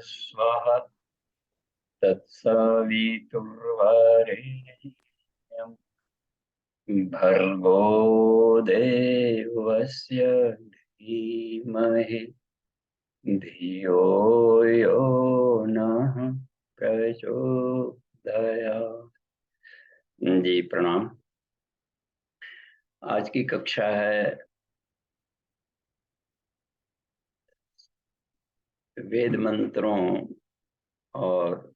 स्वाहा तत्सवितुर्वरेण्यं भर्गो देवस्य धीमहि धियो यो नः प्रचोदयात्। जी प्रणाम। आज की कक्षा है वेद मंत्रों और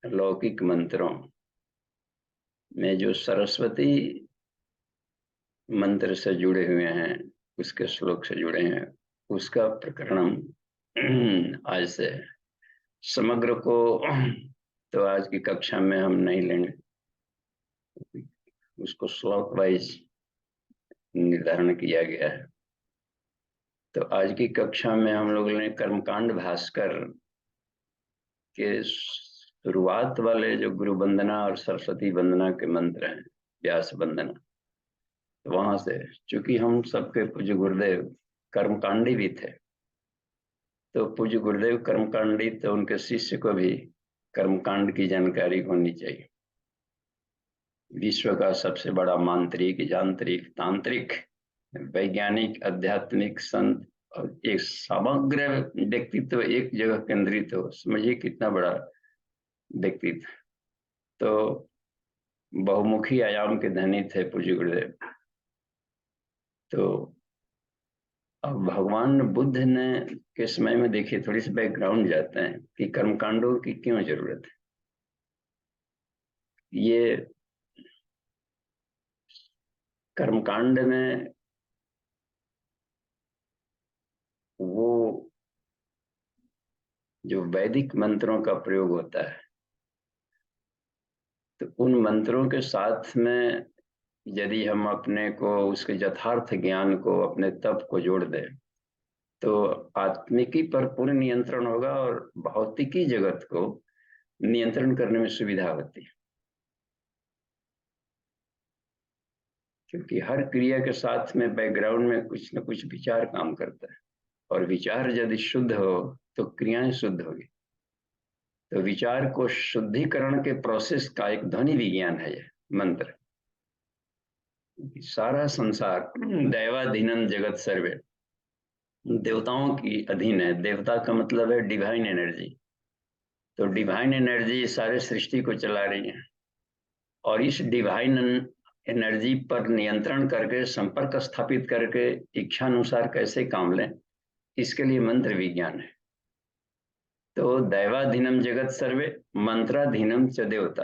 लौकिक मंत्रों में जो सरस्वती मंत्र से जुड़े हुए हैं, उसके श्लोक से जुड़े हैं, उसका प्रकरण आज से समग्र को तो आज की कक्षा में हम नहीं लेंगे, उसको श्लोक वाइज निर्धारण किया गया है। तो आज की कक्षा में हम लोग ने कर्मकांड भास्कर के शुरुआत वाले जो गुरु वंदना और सरस्वती वंदना के मंत्र हैं, व्यास वंदना, तो वहां से, चूंकि हम सबके पूज्य गुरुदेव कर्मकांडी भी थे, तो पूज्य गुरुदेव कर्मकांडी, तो उनके शिष्य को भी कर्मकांड की जानकारी होनी चाहिए। विश्व का सबसे बड़ा मांत्रिक, यांत्रिक, तांत्रिक, वैज्ञानिक, आध्यात्मिक, संत और एक समग्र व्यक्तित्व एक जगह केंद्रित हो, समझिए कितना बड़ा व्यक्तित्व। तो बहुमुखी आयाम के धनी थे पूज्य गुरुदेव। तो अब भगवान बुद्ध ने के समय में देखिए, थोड़ी सी बैकग्राउंड जाते हैं कि कर्मकांडों की क्यों जरूरत है। ये कर्मकांड में वो जो वैदिक मंत्रों का प्रयोग होता है, तो उन मंत्रों के साथ में यदि हम अपने को, उसके यथार्थ ज्ञान को, अपने तप को जोड़ दें, तो आत्मिकी पर पूर्ण नियंत्रण होगा और भौतिकी जगत को नियंत्रण करने में सुविधा होती है। क्योंकि हर क्रिया के साथ में बैकग्राउंड में कुछ न कुछ विचार काम करता है, और विचार यदि शुद्ध हो तो क्रियाएं शुद्ध होगी। तो विचार को शुद्धिकरण के प्रोसेस का एक ध्वनि विज्ञान है ये मंत्र। सारा संसार दैवाधीनम जगत सर्वे, देवताओं की अधीन है। देवता का मतलब है डिवाइन एनर्जी। तो डिवाइन एनर्जी सारे सृष्टि को चला रही है, और इस डिवाइन एनर्जी पर नियंत्रण करके, संपर्क स्थापित करके, इच्छा अनुसार कैसे काम लें, इसके लिए मंत्र विज्ञान है। तो दैवाधीनम जगत सर्वे, मंत्राधीनम च देवता।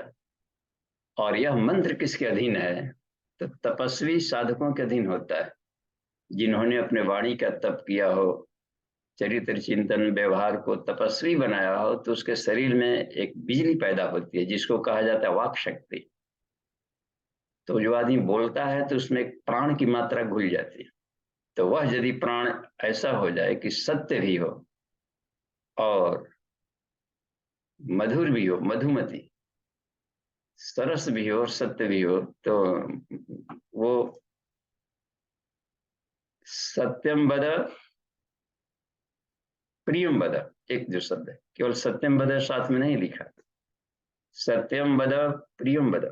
और यह मंत्र किसके अधीन है? तो तपस्वी साधकों के अधीन होता है, जिन्होंने अपने वाणी का तप किया हो, चरित्र चिंतन व्यवहार को तपस्वी बनाया हो, तो उसके शरीर में एक बिजली पैदा होती है जिसको कहा जाता है वाक शक्ति। तो जो आदमी बोलता है तो उसमें प्राण की मात्रा घुल जाती है। तो वह यदि प्राण ऐसा हो जाए कि सत्य भी हो और मधुर भी हो, मधुमती, सरस भी हो और सत्य भी हो, तो वो सत्यम वद प्रियम वद, एक जो शब्द है, केवल सत्यम वद साथ में नहीं लिखा, सत्यम वद प्रियम वद।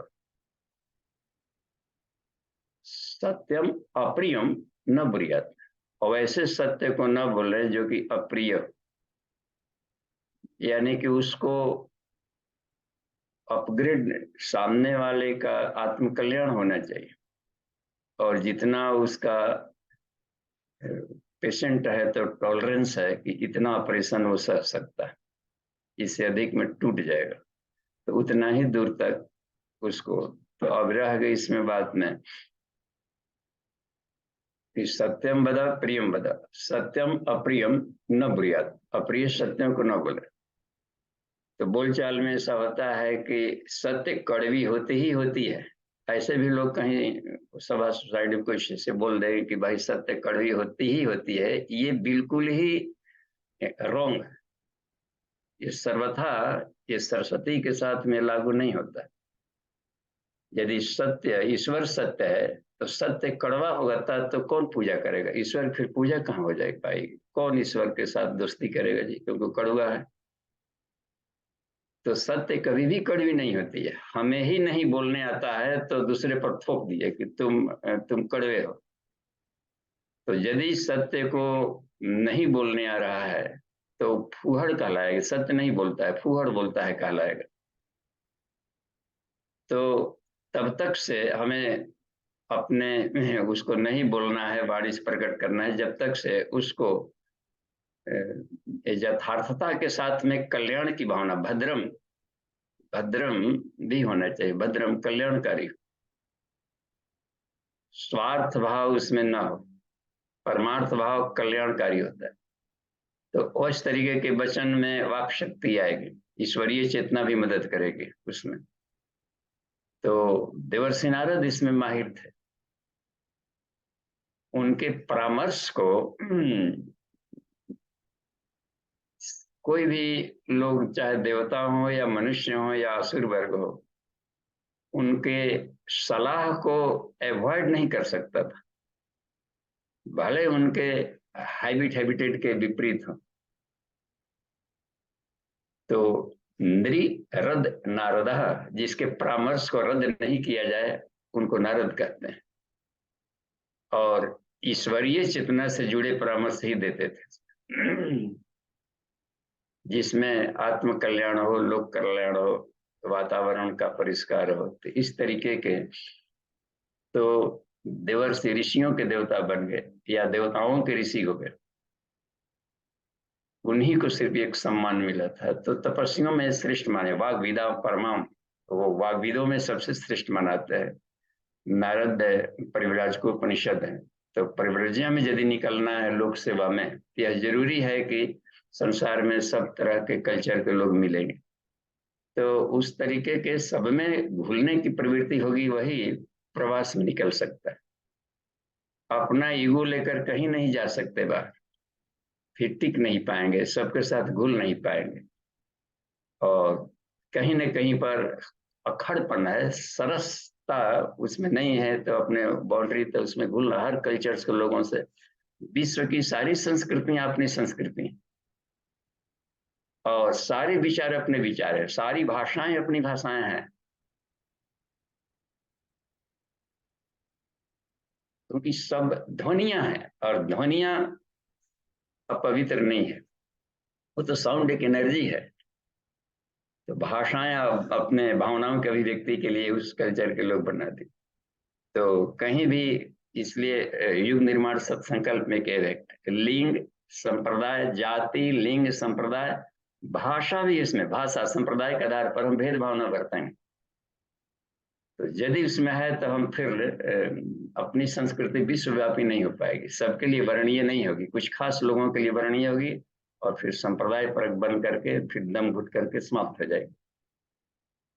सत्यम अप्रियम न बुरियत, और ऐसे सत्य को न बोले जो कि अप्रिय, यानी कि उसको अपग्रेड, सामने वाले का आत्मकल्याण होना चाहिए, और जितना उसका पेशेंट है तो टॉलरेंस है कि इतना ऑपरेशन वो सह सकता है, इससे अधिक में टूट जाएगा, तो उतना ही दूर तक उसको। तो अब रह गई इसमें बात में कि सत्यम बदा प्रियम बदा, सत्यम अप्रियम न बुरियात, अप्रिय सत्यों को न बोले। तो बोलचाल में ऐसा होता है कि सत्य कड़वी होती ही होती है। ऐसे भी लोग कहीं सभा सोसाइटी में कोई से बोल देंगे कि भाई सत्य कड़वी होती ही होती है, ये बिल्कुल ही रॉन्ग है। ये सर्वथा, ये सरस्वती के साथ में लागू नहीं होता। यदि सत्य ईश्वर सत्य है तो सत्य कड़वा होगा तो कौन पूजा करेगा? ईश्वर फिर पूजा कहाँ हो जाए पाएगी? कौन ईश्वर के साथ दोस्ती करेगा जी, क्योंकि कड़वा है। तो सत्य कभी भी कड़वी नहीं होती है। हमें ही नहीं बोलने आता है तो दूसरे पर थोप दिए कि तुम कड़वे हो। तो यदि सत्य को नहीं बोलने आ रहा है तो फूहड़ कहलाएगा। सत्य नहीं बोलता है, फूहड़ बोलता है कहलाएगा। तो तब तक से हमें अपने उसको नहीं बोलना है, वाणी से प्रकट करना है, जब तक से उसको यथार्थता के साथ में कल्याण की भावना, भद्रम भद्रम भी होना चाहिए, भद्रम कल्याणकारी, स्वार्थ भाव उसमें ना हो, परमार्थ भाव कल्याणकारी होता है। तो उस तरीके के वचन में वाक शक्ति आएगी, ईश्वरीय चेतना भी मदद करेगी उसमें। तो देवर्षि नारद इसमें माहिर थे। उनके परामर्श को कोई भी लोग, चाहे देवता हो या मनुष्य हो या असुर वर्ग हो, उनके सलाह को अवॉइड नहीं कर सकता था, भले उनके हैबिटेट के विपरीत हो। तो नृ रद नारद, जिसके परामर्श को रद्द नहीं किया जाए उनको नारद कहते हैं, और ईश्वरीय चेतना से जुड़े परामर्श ही देते थे, जिसमें आत्म कल्याण हो, लोक कल्याण हो, वातावरण का परिष्कार हो। तो इस तरीके के तो देवर्षि ऋषियों के देवता बन गए या देवताओं के ऋषि हो गए, उन्हीं को सिर्फ एक सम्मान मिला था। तो तपस्वियों में श्रेष्ठ माने, वाग्विदा परमाम, तो वो वाग्विदों में सबसे श्रेष्ठ मनाते हैं। नारद परिव्राज को उपनिषद है। तो परिव्रज्या में यदि निकलना है लोक सेवा में, यह जरूरी है कि संसार में सब तरह के कल्चर के लोग मिलेंगे। तो उस तरीके के सब में घुलने की प्रवृत्ति होगी, वही प्रवास में निकल सकता है। अपना ईगो लेकर कहीं नहीं जा सकते बाहर, फिर टिक नहीं पाएंगे, सबके साथ घुल नहीं पाएंगे, और कहीं न कहीं पर अखड़पन है, सरसता उसमें नहीं है। तो अपने बाउंड्री तो उसमें घुलना, हर कल्चर्स के लोगों से, विश्व की सारी संस्कृतियां अपनी संस्कृति, और सारे विचार अपने विचार है, सारी भाषाएं अपनी भाषाएं हैं, क्योंकि सब ध्वनियां हैं, और ध्वनियां अपवित्र नहीं है, वो तो साउंड एक एनर्जी है। तो भाषाएं अपने भावनाओं के अभिव्यक्ति के लिए उस कल्चर के लोग बनाते। तो कहीं भी, इसलिए युग निर्माण सत्संकल्प में कह रहे, लिंग संप्रदाय, जाति, लिंग संप्रदाय, भाषा भी, इसमें भाषा संप्रदाय के आधार पर हम भेदभाव न बरतेंगे। तो यदि उसमें है तो हम फिर अपनी संस्कृति विश्वव्यापी नहीं हो पाएगी, सबके लिए वर्णीय नहीं होगी, कुछ खास लोगों के लिए वर्णीय होगी, और फिर संप्रदाय परक बन करके फिर दम घुट करके समाप्त हो जाएगी।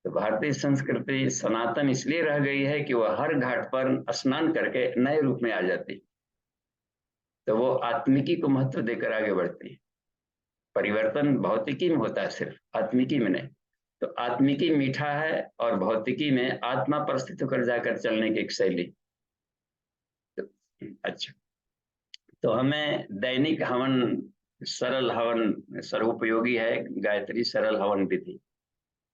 तो भारतीय संस्कृति सनातन इसलिए रह गई है कि वह हर घाट पर स्नान करके नए रूप में आ जाती, तो वो आत्मिकी को महत्व देकर आगे बढ़ती है। परिवर्तन भौतिकी में होता है, सिर्फ आत्मिकी में नहीं। तो आत्मिकी मीठा है, और भौतिकी में आत्मा पर स्थित होकर जाकर चलने की एक शैली। तो अच्छा, तो हमें दैनिक हवन, सरल हवन सर्वोपयोगी है, गायत्री सरल हवन विधि,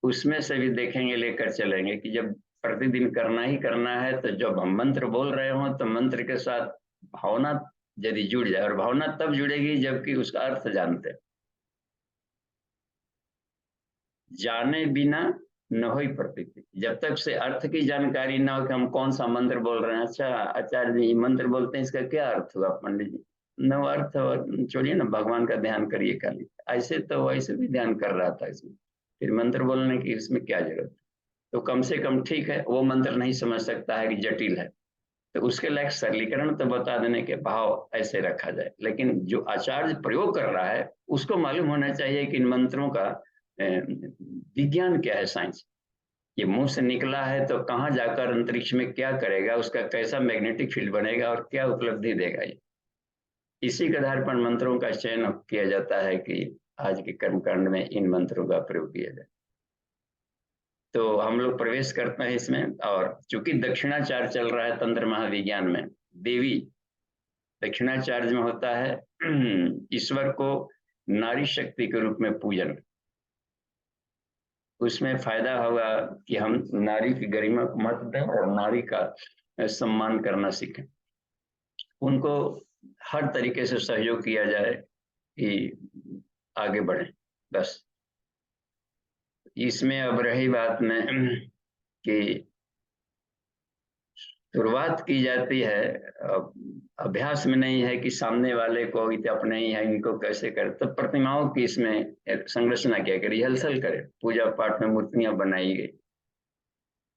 उसमें से भी देखेंगे, लेकर चलेंगे कि जब प्रतिदिन करना ही करना है, तो जब हम मंत्र बोल रहे हो तो मंत्र के साथ भावना यदि जुड़ जाए, और भावना तब जुड़ेगी जबकि उसका अर्थ जानते हैं। जाने बिना न हो प्रतीति, जब तक से अर्थ की जानकारी ना हो कि हम कौन सा मंत्र बोल रहे हैं। अच्छा आचार्य जी मंत्र बोलते हैं, इसका क्या अर्थ हुआ पंडित जी? न अर्थ, छोड़िए ना, भगवान का ध्यान करिए खाली। ऐसे तो वैसे भी ध्यान कर रहा था इसमें, फिर मंत्र बोलने की इसमें क्या जरूरत? तो कम से कम ठीक है, वो मंत्र नहीं समझ सकता है कि जटिल है, तो उसके लायक सरलीकरण तो बता देने के भाव ऐसे रखा जाए। लेकिन जो आचार्य प्रयोग कर रहा है उसको मालूम होना चाहिए कि इन मंत्रों का विज्ञान क्या है, साइंस। ये मुंह से निकला है तो कहाँ जाकर अंतरिक्ष में क्या करेगा, उसका कैसा मैग्नेटिक फील्ड बनेगा और क्या उपलब्धि देगा। ये इसी के आधार पर मंत्रों का चयन किया जाता है कि आज के कर्मकांड में इन मंत्रों का प्रयोग किया जाए। तो हम लोग प्रवेश करते हैं इसमें। और चूंकि दक्षिणाचार्य चल रहा है तंत्र महाविज्ञान में, देवी दक्षिणाचार्य में होता है ईश्वर को नारी शक्ति के रूप में पूजन। उसमें फायदा होगा कि हम नारी की गरिमा को महत्व दें और नारी का सम्मान करना सीखें, उनको हर तरीके से सहयोग किया जाए कि आगे बढ़े। बस इसमें अब रही बात में कि शुरुआत की जाती है, अभ्यास में नहीं है कि सामने वाले को अपने ही है इनको कैसे करे, तो प्रतिमाओं की इसमें संरचना किया गई, रिहर्सल करे। पूजा पाठ में मूर्तियां बनाई गई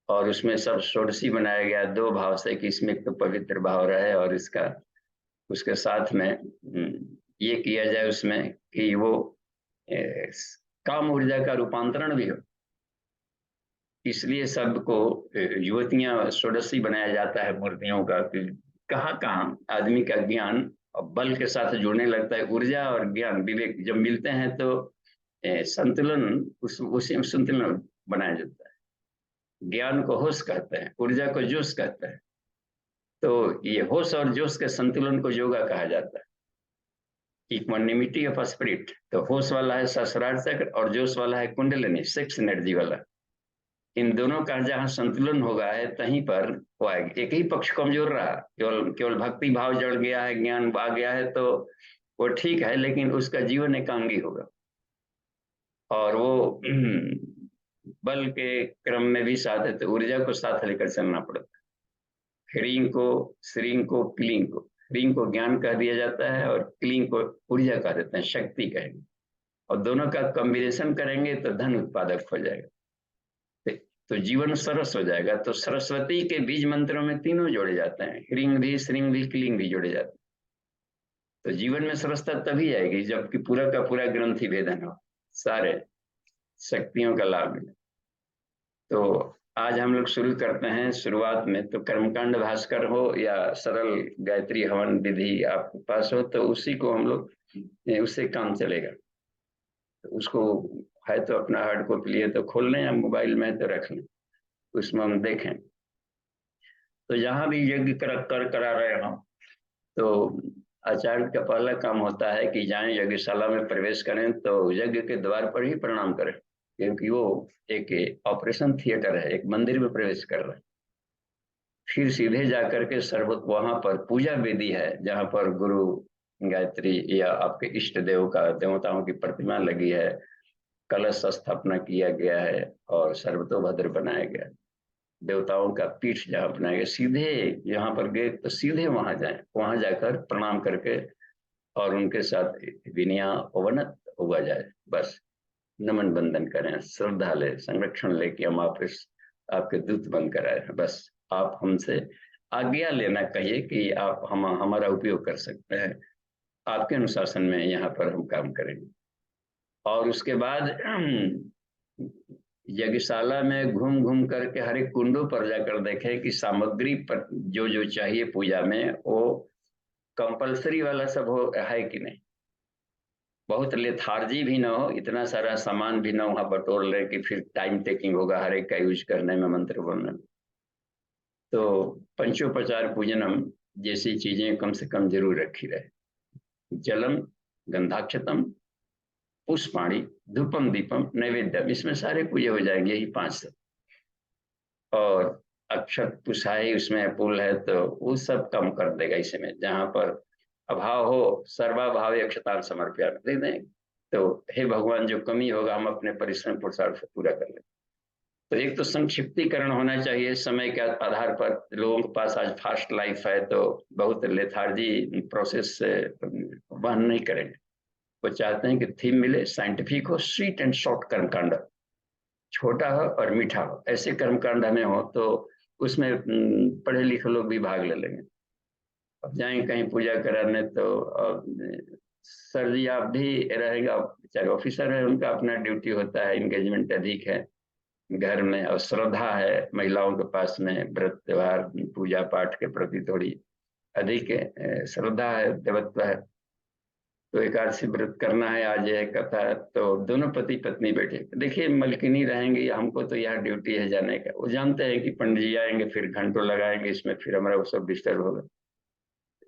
और उसमें सब षोडशी बनाया गया 2 भाव से कि इसमें एक तो पवित्र भाव रहे और इसका उसके साथ में ये किया जाए उसमें कि वो काम ऊर्जा का रूपांतरण भी हो। इसलिए सबको युवतियां षोडशी बनाया जाता है मूर्तियों का, कि कहाँ कहाँ आदमी का ज्ञान और बल के साथ जुड़ने लगता है। ऊर्जा और ज्ञान विवेक जब मिलते हैं तो संतुलन, उसी में संतुलन बनाया जाता है। ज्ञान को होश कहते हैं, ऊर्जा को जोश कहते हैं। तो ये होश और जोश के संतुलन को योगा कहा जाता है, इक्वानिमिटी ऑफ स्पिरिट। तो होश वाला है सहस्रार चक्र और जोश वाला है कुंडलिनी, सेक्स एनर्जी वाला। इन दोनों का जहाँ संतुलन होगा है तहीं पर वो आएगी। एक ही पक्ष कमजोर रहा, केवल केवल भक्ति भाव जड़ गया है, ज्ञान आ गया है, तो वो ठीक है, लेकिन उसका जीवन एकांगी होगा और वो बल के क्रम में भी साथ है, तो ऊर्जा को साथ लेकर चलना पड़ता है। ह्रीं को, श्रीं को, क्लीं को। ह्रीं को ज्ञान कह दिया जाता है और क्लीं को ऊर्जा कह देते हैं, शक्ति कहेंगे। और दोनों का कॉम्बिनेशन करेंगे तो धन उत्पादक हो जाएगा, तो जीवन सरस हो जाएगा। तो सरस्वती के बीज मंत्रों में तीनों जोड़े जाते हैं, ह्रीं भी, श्रीं भी, क्लीं भी जोड़े जाते हैं। तो जीवन में सरसता तभी आएगी जबकि पूरा का पूरा ग्रंथि भेदन हो, सारे शक्तियों का लाभ मिले। तो आज हम लोग शुरू करते हैं। शुरुआत में तो कर्मकांड भास्कर हो या सरल गायत्री हवन विधि आपके पास हो, तो उसी को हम लोग, उससे काम चलेगा। तो उसको है तो अपना हार्ड कॉपी लिए तो खोल लें या मोबाइल में तो रख लें, उसमें हम देखें। तो जहाँ भी यज्ञ करा रहे हो, तो आचार्य का पहला काम होता है कि जाएं यज्ञशाला में प्रवेश करें तो यज्ञ के द्वार पर ही प्रणाम करें, क्योंकि वो एक ऑपरेशन थिएटर है, एक मंदिर में प्रवेश कर रहे हैं। फिर सीधे जाकर के सर्व वहां पर पूजा वेदी है, जहां पर गुरु गायत्री या आपके इष्ट देव का, देवताओं की प्रतिमा लगी है, कलश स्थापना किया गया है और सर्वतोभद्र बनाया गया है। देवताओं का पीठ जहाँ बनाया गया, सीधे यहाँ पर गए तो सीधे वहां जाएं, वहां जाकर प्रणाम करके और उनके साथ विनया अवनत हुआ जाए। बस नमन बंदन करें, श्रद्धा ले, संरक्षण ले कि हम आपके दूत बनकर आए हैं। बस आप हमसे आज्ञा लेना कहिए कि आप हमारा उपयोग कर सकते हैं, आपके अनुशासन में यहाँ पर हम काम करेंगे। और उसके बाद यज्ञशाला में घूम घूम करके हर एक कुंडों पर जाकर देखें कि सामग्री पर जो जो चाहिए पूजा में वो कंपलसरी वाला सब हो है कि नहीं। बहुत लेथार्जी भी ना हो, इतना सारा सामान भी ना वहां बटोर ले कि फिर टाइम टेकिंग होगा हर एक का यूज करने में, मंत्र बोलने में। तो पंचोपचार पूजनम जैसी चीजें कम से कम जरूर रखी रहे। जलम, गंधाक्षतम, पुष्पाणी, धूपम, दीपम, नैवेद्यम, इसमें सारे पूजे हो जाएंगे, यही 5 सब। और अक्षत पुषाई उसमें पुल है तो वो सब कम कर देगा। इसमें जहां पर अभाव हो, सर्वाभाव अक्षतान समर्प्या दे दें, तो हे भगवान जो कमी होगा हम अपने परिश्रम पुरुषार्थ से पूरा कर लें। तो एक तो संक्षिप्तीकरण होना चाहिए समय के आधार पर। लोगों के पास आज फास्ट लाइफ है तो बहुत लेथार्जी प्रोसेस से वहन नहीं करेंगे। वो चाहते हैं कि थीम मिले, साइंटिफिक हो, स्वीट एंड शॉर्ट कर्मकांड, छोटा हो और मीठा हो, ऐसे कर्मकांड में हो तो उसमें पढ़े लिखे लोग भी भाग ले लेंगे। अब जाएंगे कहीं पूजा कराने तो सर जी आप भी रहेगा, चाहे ऑफिसर है, उनका अपना ड्यूटी होता है, इंगेजमेंट अधिक है घर में, और श्रद्धा है महिलाओं के पास में, व्रत त्योहार पूजा पाठ के प्रति थोड़ी अधिक श्रद्धा है, देवत्व है। तो एकादशी व्रत करना है, आज यह कथा है, तो दोनों पति पत्नी बैठे। देखिए मलकिनी रहेंगे, हमको तो यहाँ ड्यूटी है जाने का, वो जानते हैं कि पंडित जी आएंगे फिर घंटों लगाएंगे इसमें, फिर हमारा वो सब डिस्टर्ब होगा।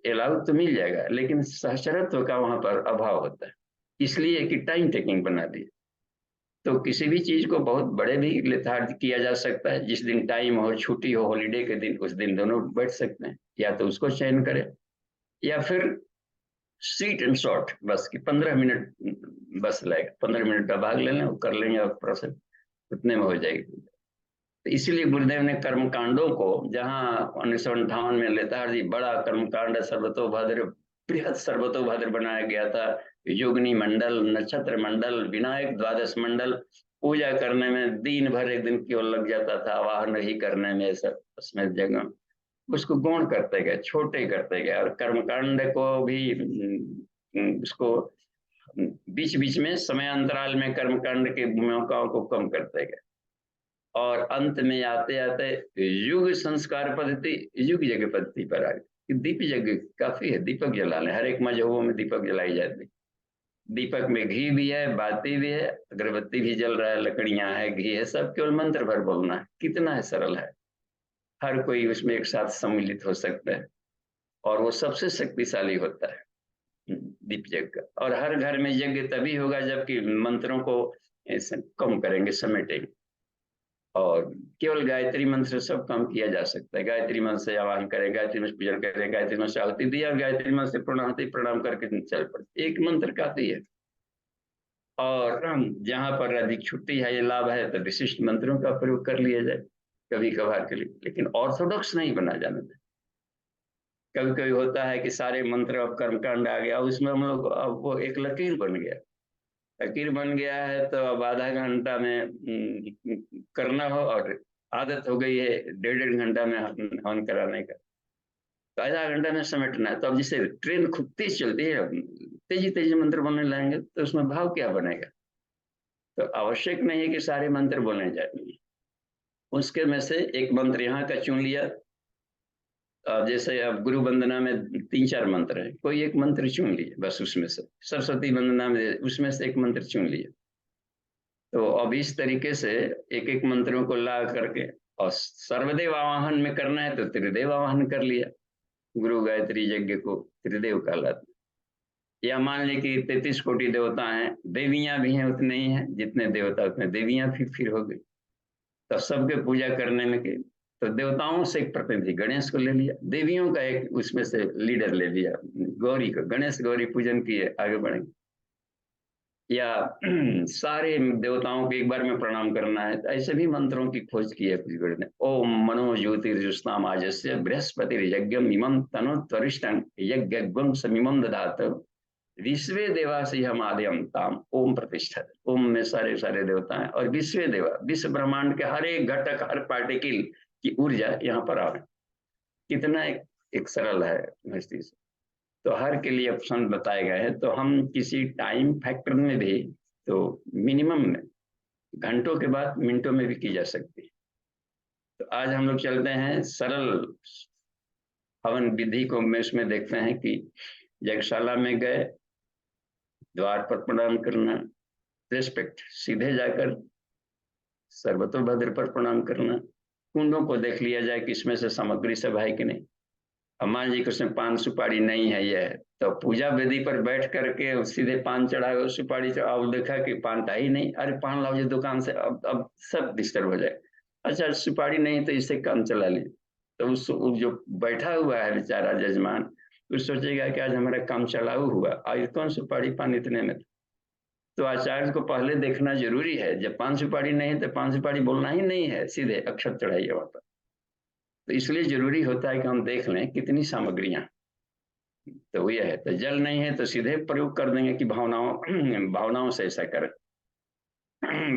अलाउ तो मिल जाएगा, लेकिन सहचरत्व का वहां पर अभाव होता है, इसलिए कि टाइम टेकिंग बना दिए। तो किसी भी चीज को बहुत बड़े भी लेथार्थ किया जा सकता है, जिस दिन टाइम हो, छुट्टी हो, हॉलीडे के दिन, उस दिन दोनों बैठ सकते हैं, या तो उसको चयन करें, या फिर स्वीट एंड शॉर्ट, बस कि 15 मिनट बस लगेगा, 15 मिनट का भाग ले लें, वो कर लेंगे और प्रोसेस उतने में हो जाएगी। तो इसीलिए गुरुदेव ने कर्म कांडों को, जहाँ 1958 में लेतार जी बड़ा कर्म कांड सर्वतोभद्र, बृहद सर्वतोभद्र बनाया गया था, योगिनी मंडल, नक्षत्र मंडल, विनायक द्वादश मंडल, पूजा करने में दिन भर एक दिन केवल लग जाता था, आवाहन ही करने में सब उसमें जगह, उसको गौण करते गए, छोटे करते गए, और कर्मकांड को भी उसको बीच बीच में समय अंतराल में कर्मकांड के मौकाओं को कम करते गए, और अंत में आते आते युग संस्कार पद्धति, युग यज्ञ पद्धति पर आ गई। दीप यज्ञ काफी है, दीपक जला लें, हर एक मजहबों में दीपक जलाई जाती है। दीपक में घी भी है, बाती भी है, अगरबत्ती भी जल रहा है, लकड़ियां है, घी है, सब केवल मंत्र भर बोलना है। कितना है सरल है, हर कोई उसमें एक साथ सम्मिलित हो सकता है, और वो सबसे शक्तिशाली होता है दीप यज्ञ। और हर घर में यज्ञ तभी होगा जबकि मंत्रों को कम करेंगे, समेटेंगे, और केवल गायत्री मंत्र से सब काम किया जा सकता है। गायत्री मंत्र से आवाहन करें, गायत्री मंत्र पूजन करें, गायत्री मंत्र से आहुति दिया, गायत्री मंत्र से प्रणाम करके चल पड़े, एक मंत्र काफी है। और जहां पर अधिक छुट्टी है, ये लाभ है, तो विशिष्ट मंत्रों का प्रयोग कर लिया जाए कभी कभार के लिए, लेकिन ऑर्थोडॉक्स नहीं बना जाना चाहिए। कभी कभी होता है कि सारे मंत्र अब कर्मकांड आ गया, उसमें हम लोग अब वो एक लकीर बन गया, लकीर बन गया है, तो अब आधा घंटा में करना हो, और आदत हो गई है 1.5 घंटा में हवन कराने का, तो आधा घंटा में समेटना है। तो अब जिसे ट्रेन खूब तेज चलती है, तेजी तेजी मंत्र बोलने लगेंगे, तो उसमें भाव क्या बनेगा? तो आवश्यक नहीं है कि सारे मंत्र बोलने जाएंगे, उसके में से एक मंत्र यहाँ का चुन लिया। जैसे अब गुरु वंदना में 3-4 मंत्र है, कोई एक मंत्र चुन लिए बस, उसमें से सरस्वती वंदना में उसमें से एक मंत्र चुन लिए। तो अब इस तरीके से एक एक मंत्रों को ला करके, और सर्वदेव आवाहन में करना है तो त्रिदेव आवाहन कर लिया, गुरु गायत्री यज्ञ को त्रिदेव कहलाते। या मान ली कि 33 कोटि देवता हैं, देवियां भी हैं उतने ही हैं, जितने देवता उतने देवियां फिर हो गई। तो सबके पूजा करने में के, तो देवताओं से एक प्रतिनिधि गणेश को ले लिया, देवियों का एक उसमें से लीडर ले लिया गौरी को, गणेश गौरी पूजन किए, आगे बढ़ेंगे। या सारे देवताओं को एक बार में प्रणाम करना है, तो ऐसे भी मंत्रों की खोज की है कुछ गुरु ने। ओम मनो ज्योतिर्जुष्णाम आजस्य बृहस्पति यज्ञम इमं तनु त्वरिष्ठं यज्ञं समिमं दधात विश्वे देवासी हम आद्यम ताम ओम प्रतिष्ठित। ओम में सारे सारे देवता हैं, और विश्वे देवा, विश्व ब्रह्मांड के हर एक घटक, हर पार्टिकल की ऊर्जा यहाँ पर आवे। कितना एक सरल है मस्ती से, तो हर के लिए ऑप्शन बताए गए हैं। तो हम किसी टाइम फैक्टर में भी, तो मिनिमम में घंटों के बाद मिनटों में भी की जा सकती है। तो आज हम लोग चलते हैं सरल हवन विधि को, में उसमें देखते हैं कि यज्ञशाला में गए, द्वार पर प्रणाम करना, रेस्पेक्ट, सीधे जाकर सर्वतोभद्र पर प्रणाम करना, कुंडों को देख लिया जाए कि इसमें से सामग्री सब है कि नहीं। मान जी कि उसमें पान सुपारी नहीं है, यह है, तो पूजा वेदी पर बैठ करके सीधे पान चढ़ाओ, सुपारी चढ़ाओ, देखा कि पान था ही नहीं, अरे पान लाओ जी दुकान से, अब सब डिस्टर्ब हो जाए। अच्छा सुपारी नहीं, तो इससे काम चला लीजिए। तो उस जो बैठा हुआ है बेचारा जजमान, वो सोचेगा कि आज हमारा काम चलाऊ हुआ, आज कौन सुपारी पान इतने में। तो आचार्य को पहले देखना जरूरी है, जब पान सुपारी नहीं तो पान सुपारी बोलना ही नहीं है, सीधे अक्षत चढ़ाइए वहां पर। तो इसलिए जरूरी होता है कि हम देख लें कितनी सामग्रियां। तो यह है, तो जल नहीं है तो सीधे प्रयोग कर देंगे कि भावनाओं से ऐसा करें,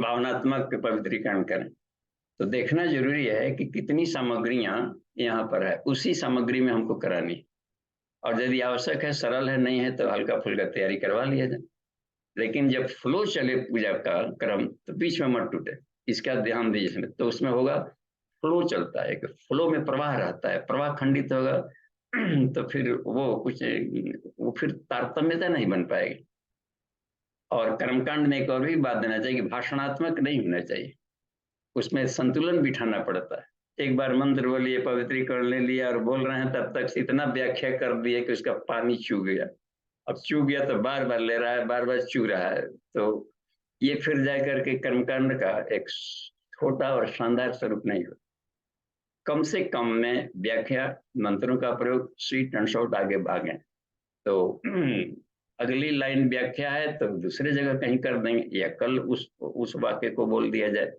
भावनात्मक पवित्रीकरण करें। तो देखना जरूरी है कि कितनी सामग्रियां यहाँ पर है, उसी सामग्री में हमको करानी है। और यदि आवश्यक है, सरल है, नहीं है, तो हल्का फुल्का तैयारी करवा लिया जाए। लेकिन जब फ्लो चले पूजा का क्रम, तो बीच में मत टूटे, इसका ध्यान दीजिए। तो उसमें होगा फ्लो चलता है, फ्लो में प्रवाह रहता है, प्रवाह खंडित होगा तो फिर वो फिर तारतम्यता नहीं बन पाएगी। और कर्मकांड में एक और भी बात देना चाहिए कि भाषणात्मक नहीं होना चाहिए, उसमें संतुलन बिठाना पड़ता है। एक बार मंत्र बोलिए, पवित्रीकरण ले लिया और बोल रहे हैं, तब तक इतना व्याख्या कर दिए कि उसका पानी चू गया। अब चू गया तो बार बार ले रहा है, बार बार चू रहा है, तो ये फिर जाकर के कर्मकांड का एक छोटा और शानदार स्वरूप नहीं हो। कम से कम में व्याख्या मंत्रों का प्रयोग स्वीट एंड शॉर्ट आगे भागे। तो अगली लाइन व्याख्या है तो दूसरे जगह कहीं कर देंगे, या कल उस वाक्य को बोल दिया जाए,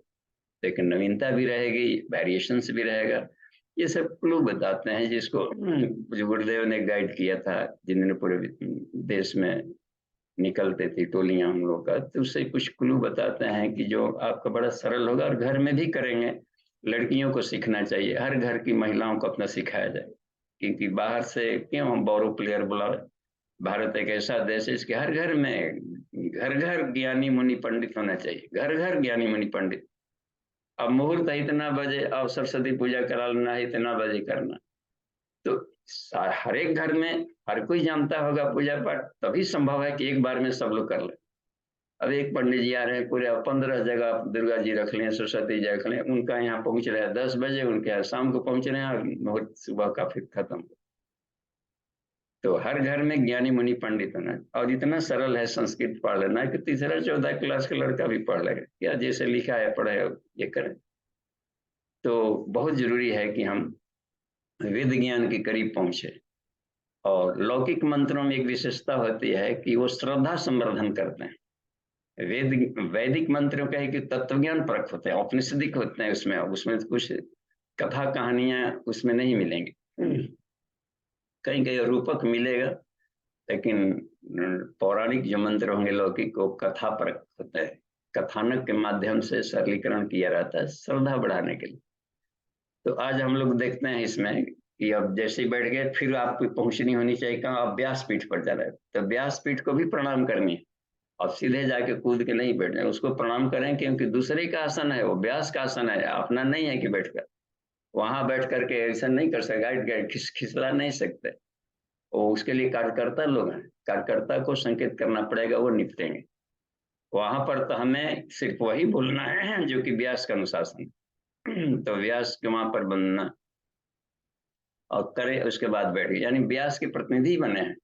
लेकिन नवीनता भी रहेगी, वेरिएशंस भी रहेगा। ये सब क्लू बताते हैं, जिसको जो गुरुदेव ने गाइड किया था, जिन्होंने पूरे देश में निकलते थे टोलियां हम लोग का, तो उससे कुछ क्लू बताते हैं कि जो आपका बड़ा सरल होगा, और घर में भी करेंगे। लड़कियों को सीखना चाहिए, हर घर की महिलाओं को अपना सिखाया जाए, क्योंकि बाहर से क्यों हम बोरो प्लेयर बुलाए। भारत एक ऐसा देश है, इसके हर घर में, घर घर ज्ञानी मुनि पंडित होना चाहिए, घर घर ज्ञानी मुनि पंडित। अब मुहूर्त है इतना बजे, अब सरस्वती पूजा करा लेना है इतना बजे करना, तो हर एक घर में हर कोई जानता होगा पूजा पाठ, तभी संभव है कि एक बार में सब लोग कर ले। अब एक पंडित जी आ रहे हैं, पूरे 15 जगह दुर्गा जी रख लें, सरस्वती जी रख लें, उनका यहाँ पहुंच रहा है 10 बजे, उनके यहाँ शाम को पहुंच रहे हैं, और मुहूर्त सुबह का फिर खत्म। तो हर घर में ज्ञानी मुनि पंडित होना, और इतना सरल है संस्कृत पढ़ लेना कि तीसरा 14 क्लास का लड़का भी पढ़ लेगा, क्या जैसे लिखा है पढ़े ये करें। तो बहुत जरूरी है कि हम वेद ज्ञान के करीब पहुंचे। और लौकिक मंत्रों में एक विशेषता होती है कि वो श्रद्धा संवर्धन करते हैं। वैदिक मंत्रों का है कि तत्वज्ञान परक होते हैं, औपनिषदिक होते हैं, उसमें उसमें कुछ कथा कहानियां उसमें नहीं मिलेंगी। कहीं कहीं रूपक मिलेगा, लेकिन पौराणिक जो मंत्र होंगे लौकिक, को कथा परक होता है, कथानक के माध्यम से सरलीकरण किया रहता है श्रद्धा बढ़ाने के लिए। तो आज हम लोग देखते हैं इसमें कि अब जैसे ही बैठ गए, फिर आपको पहुंचनी होनी चाहिए कहाँ, अब व्यासपीठ पर जाना है, तो व्यासपीठ को भी प्रणाम करनी है। अब सीधे जाके कूद के नहीं बैठना है, उसको प्रणाम करें, क्योंकि दूसरे का आसन है, वो व्यास का आसन है, अपना नहीं है कि बैठकर वहां बैठ करके ऐसा नहीं कर सकते, गाइड गाइड खिसला नहीं सकते। वो उसके लिए कार्यकर्ता लोग हैं, कार्यकर्ता को संकेत करना पड़ेगा, वो निपटेंगे। वहां पर तो हमें सिर्फ वही बोलना है जो कि व्यास का अनुशासन। तो व्यास के वहां पर बनना और करे, उसके बाद बैठे, यानी व्यास के प्रतिनिधि बने हैं।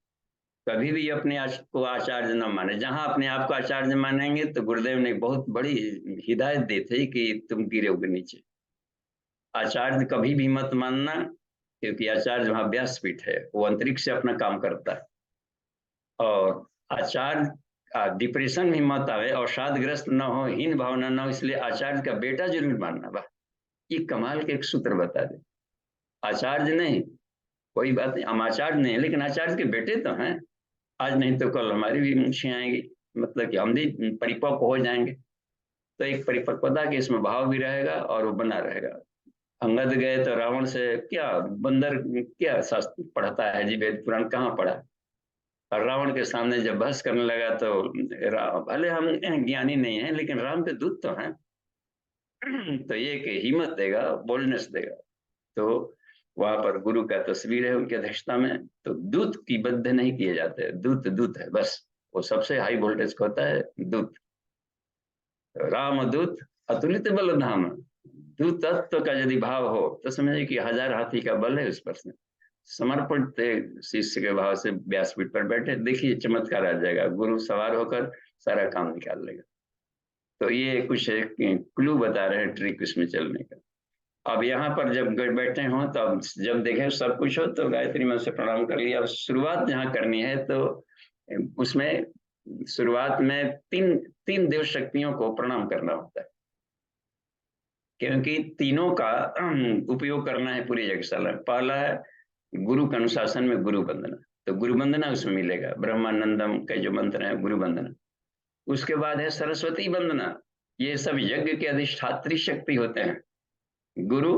कभी भी अपने को आचार्य न माने, जहां अपने आप को आचार्य मानेंगे तो गुरुदेव ने बहुत बड़ी हिदायत दी थी कि तुम गिरोगे नीचे। आचार्य कभी भी मत मानना, क्योंकि आचार्य वहां व्यासपीठ है, वो अंतरिक्ष से अपना काम करता है। और आचार्य डिप्रेशन में मत आवे, और शादग्रस्त न हो, हीन भावना न हो, इसलिए आचार्य का बेटा जरूर मानना। वाह, ये कमाल के एक सूत्र बता दे। आचार्य नहीं, कोई बात नहीं, हम आचार्य नहीं, लेकिन आचार्य के बेटे तो हैं। आज नहीं तो कल हमारी भी मुंशी आएंगी, मतलब कि हम भी परिपक्व हो जाएंगे। तो एक परिपक्वता के इसमें भाव भी रहेगा, और वो बना रहेगा। अंगद गए तो रावण से क्या, बंदर क्या शास्त्र पढ़ता है जी, वेद पुराण कहाँ पढ़ा। और रावण के सामने जब बहस करने लगा तो भले हम ज्ञानी नहीं हैं, लेकिन राम के दूत तो हैं। तो ये कि हिम्मत देगा, बोल्डनेस देगा। तो वहां पर गुरु का तस्वीर है उनकी अध्यक्षता में। तो दूत की बद्ध नहीं किए जाते, दूत दूत है बस, वो सबसे हाई वोल्टेज का होता है दूत। राम दूत अतुलित बल धाम, दूत तत्व का यदि भाव हो तो समझिए कि 1000 हाथी का बल है उस पर से। समर्पित शिष्य के भाव से व्यासपीठ पर बैठे, देखिए चमत्कार आ जाएगा, गुरु सवार होकर सारा काम निकाल लेगा। तो ये कुछ क्लू बता रहे हैं ट्रिक उसमें चलने का। अब यहाँ पर जब बैठे हो, तब जब देखें सब कुछ हो, तो गायत्री मंत्र से प्रणाम कर लिया। अब शुरुआत जहाँ करनी है, तो उसमें शुरुआत में तीन तीन देव शक्तियों को प्रणाम करना होता है, क्योंकि तीनों का उपयोग करना है पूरी यज्ञशाला में। पहला है गुरु के अनुशासन में गुरु वंदना, तो गुरु वंदना उसमें मिलेगा, ब्रह्मानंदम के जो मंत्र है गुरु वंदना। उसके बाद है सरस्वती वंदना, ये सब यज्ञ के अधिष्ठात्री शक्ति होते हैं, गुरु,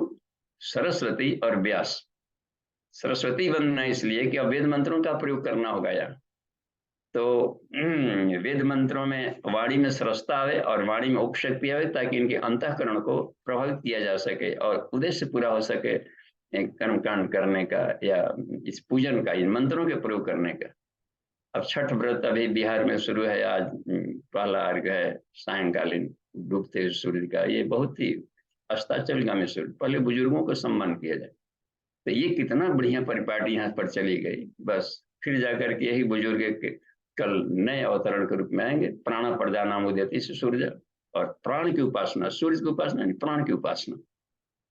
सरस्वती और व्यास। सरस्वती वंदना इसलिए कि अब वेद मंत्रों का प्रयोग करना होगा यार। तो वेद मंत्रों में वाणी में सरसता आवे और वाणी में उपशक्ति आवे, ताकि इनके अंतःकरण को प्रभावित किया जा सके और उद्देश्य पूरा हो सके। कर्मकांड करने का या इस पूजन का, इन मंत्रों के प्रयोग करने का। अब छठ व्रत अभी बिहार में शुरू है, आज पहला अर्घ है सायंकालीन डूबते हुए सूर्य का। ये बहुत ही अस्ताचलगामी सूर्य, पहले बुजुर्गों को सम्मान किया जाए। तो ये कितना बढ़िया परिपाटी यहाँ पर चली गई। बस फिर जाकर के यही बुजुर्ग के कल नए अवतरण के रूप में आएंगे। प्राण प्रदानाम उदयति सूर्य, और प्राण की उपासना, सूर्य की उपासना नहीं, प्राण की उपासना।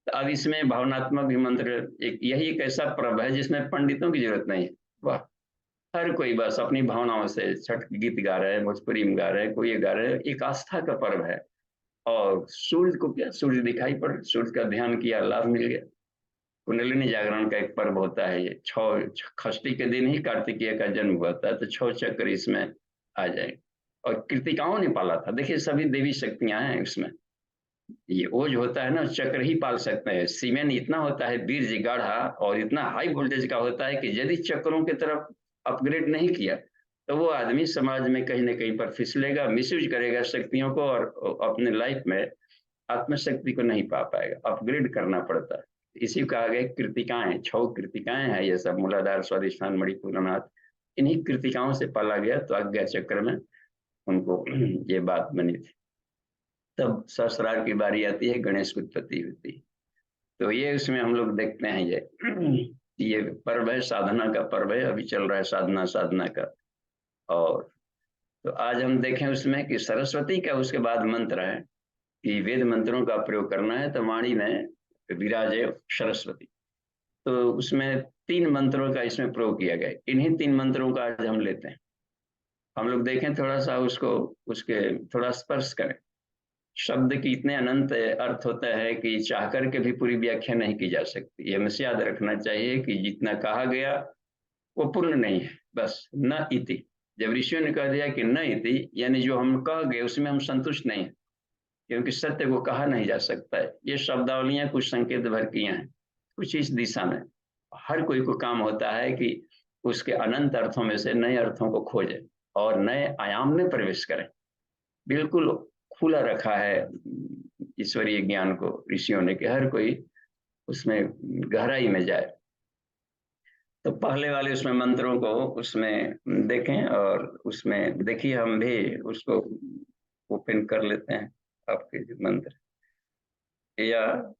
तो अब इसमें भावनात्मक भी मंत्र, एक यही एक ऐसा पर्व है जिसमें पंडितों की जरूरत नहीं है। वाह, हर कोई बस अपनी भावनाओं से छठ गीत गा रहे हैं, भोजपुरी में गा रहे हैं, कोई ये गा रहे हैं। एक आस्था का पर्व है। और सूर्य को क्या, सूर्य दिखाई पड़, सूर्य का ध्यान किया, लाभ मिल गया। कुंडलिनी जागरण का एक पर्व होता है ये, छह खष्टी के दिन ही कार्तिकेय का जन्म हुआ था, तो 6 चक्र इसमें आ जाए। और कृतिकाओं ने पाला था। देखिए सभी देवी शक्तियां हैं इसमें। ये ओज होता है ना, चक्र ही पाल सकते हैं। सीमेंट इतना होता है बीर्ज गाढ़ा और इतना हाई वोल्टेज का होता है कि यदि चक्रों की तरफ अपग्रेड नहीं किया तो वो आदमी समाज में कहीं ना कहीं पर फिसलेगा, मिसयूज करेगा शक्तियों को, और अपने लाइफ में आत्मशक्ति को नहीं पा पाएगा। अपग्रेड करना पड़ता है। इसी को कहा गया कृतिकाएं, 6 कृतिकाएं हैं ये सब, मूलाधार, स्वाधिष्ठान, मणिपुर, अनाथ। इन्हीं कृतिकाओं से पाला गया, तो आज्ञा चक्र में उनको ये बात बनी थी। तब सहस्रार की बारी आती है, गणेश की उत्पत्ति होती है। तो ये उसमें हम लोग देखते हैं ये पर्व है, साधना का पर्व है। अभी चल रहा है साधना, साधना का। और तो आज हम देखें उसमें कि सरस्वती का उसके बाद मंत्र है कि वेद मंत्रों का प्रयोग करना है, तो वाणी में विराजे सरस्वती। तो उसमें 3 मंत्रों का इसमें प्रयोग किया गया। इन्हीं 3 मंत्रों का आज हम लेते हैं। हम लोग देखें थोड़ा सा उसको, उसके थोड़ा स्पर्श करें। शब्द की इतने अनंत अर्थ होता है कि चाह करके भी पूरी व्याख्या नहीं की जा सकती। ये हमें याद रखना चाहिए कि जितना कहा गया वो पूर्ण नहीं है। बस न इति, जब ऋषियों ने कह दिया कि न इति, यानी जो हम कह गए उसमें हम संतुष्ट नहीं है, क्योंकि सत्य को कहा नहीं जा सकता है। ये शब्दावलियां कुछ संकेत भर किया हैं, कुछ इस दिशा में। हर कोई को काम होता है कि उसके अनंत अर्थों में से नए अर्थों को खोजे और नए आयाम में प्रवेश करें। बिल्कुल खुला रखा है ईश्वरीय ज्ञान को ऋषियों ने, कि हर कोई उसमें गहराई में जाए। तो पहले वाले उसमें मंत्रों को उसमें देखें, और उसमें देखिए हम भी उसको ओपन कर लेते हैं। आपके जो मंत्र, या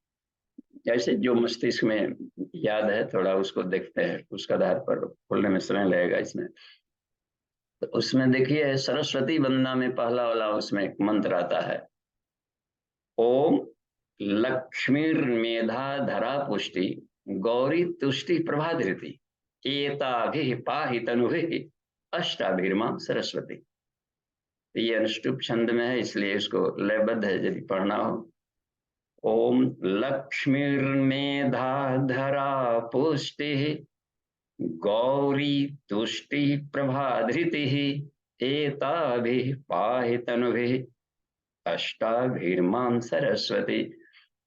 जैसे जो मस्तिष्क में याद है थोड़ा उसको देखते हैं, उसके आधार पर खोलने में समय लगेगा इसमें। तो उसमें देखिए सरस्वती वंदना में पहला वाला उसमें एक मंत्र आता है, ओम लक्ष्मीर्मेधा धरा पुष्टि गौरी तुष्टि प्रभाधृति एताभिः पाहि तनुभिः अष्टाभिर्मां सरस्वती। ये अनुष्टुप छंद में है, इसलिए इसको लयबद्ध है यदि पढ़ना हो। ओम लक्ष्मीर्मेधा धरा पुष्टि गौरी तुष्टि प्रभाधृतिः एताभिः पाहि तनुभिः अष्टाभिर्मां सरस्वती।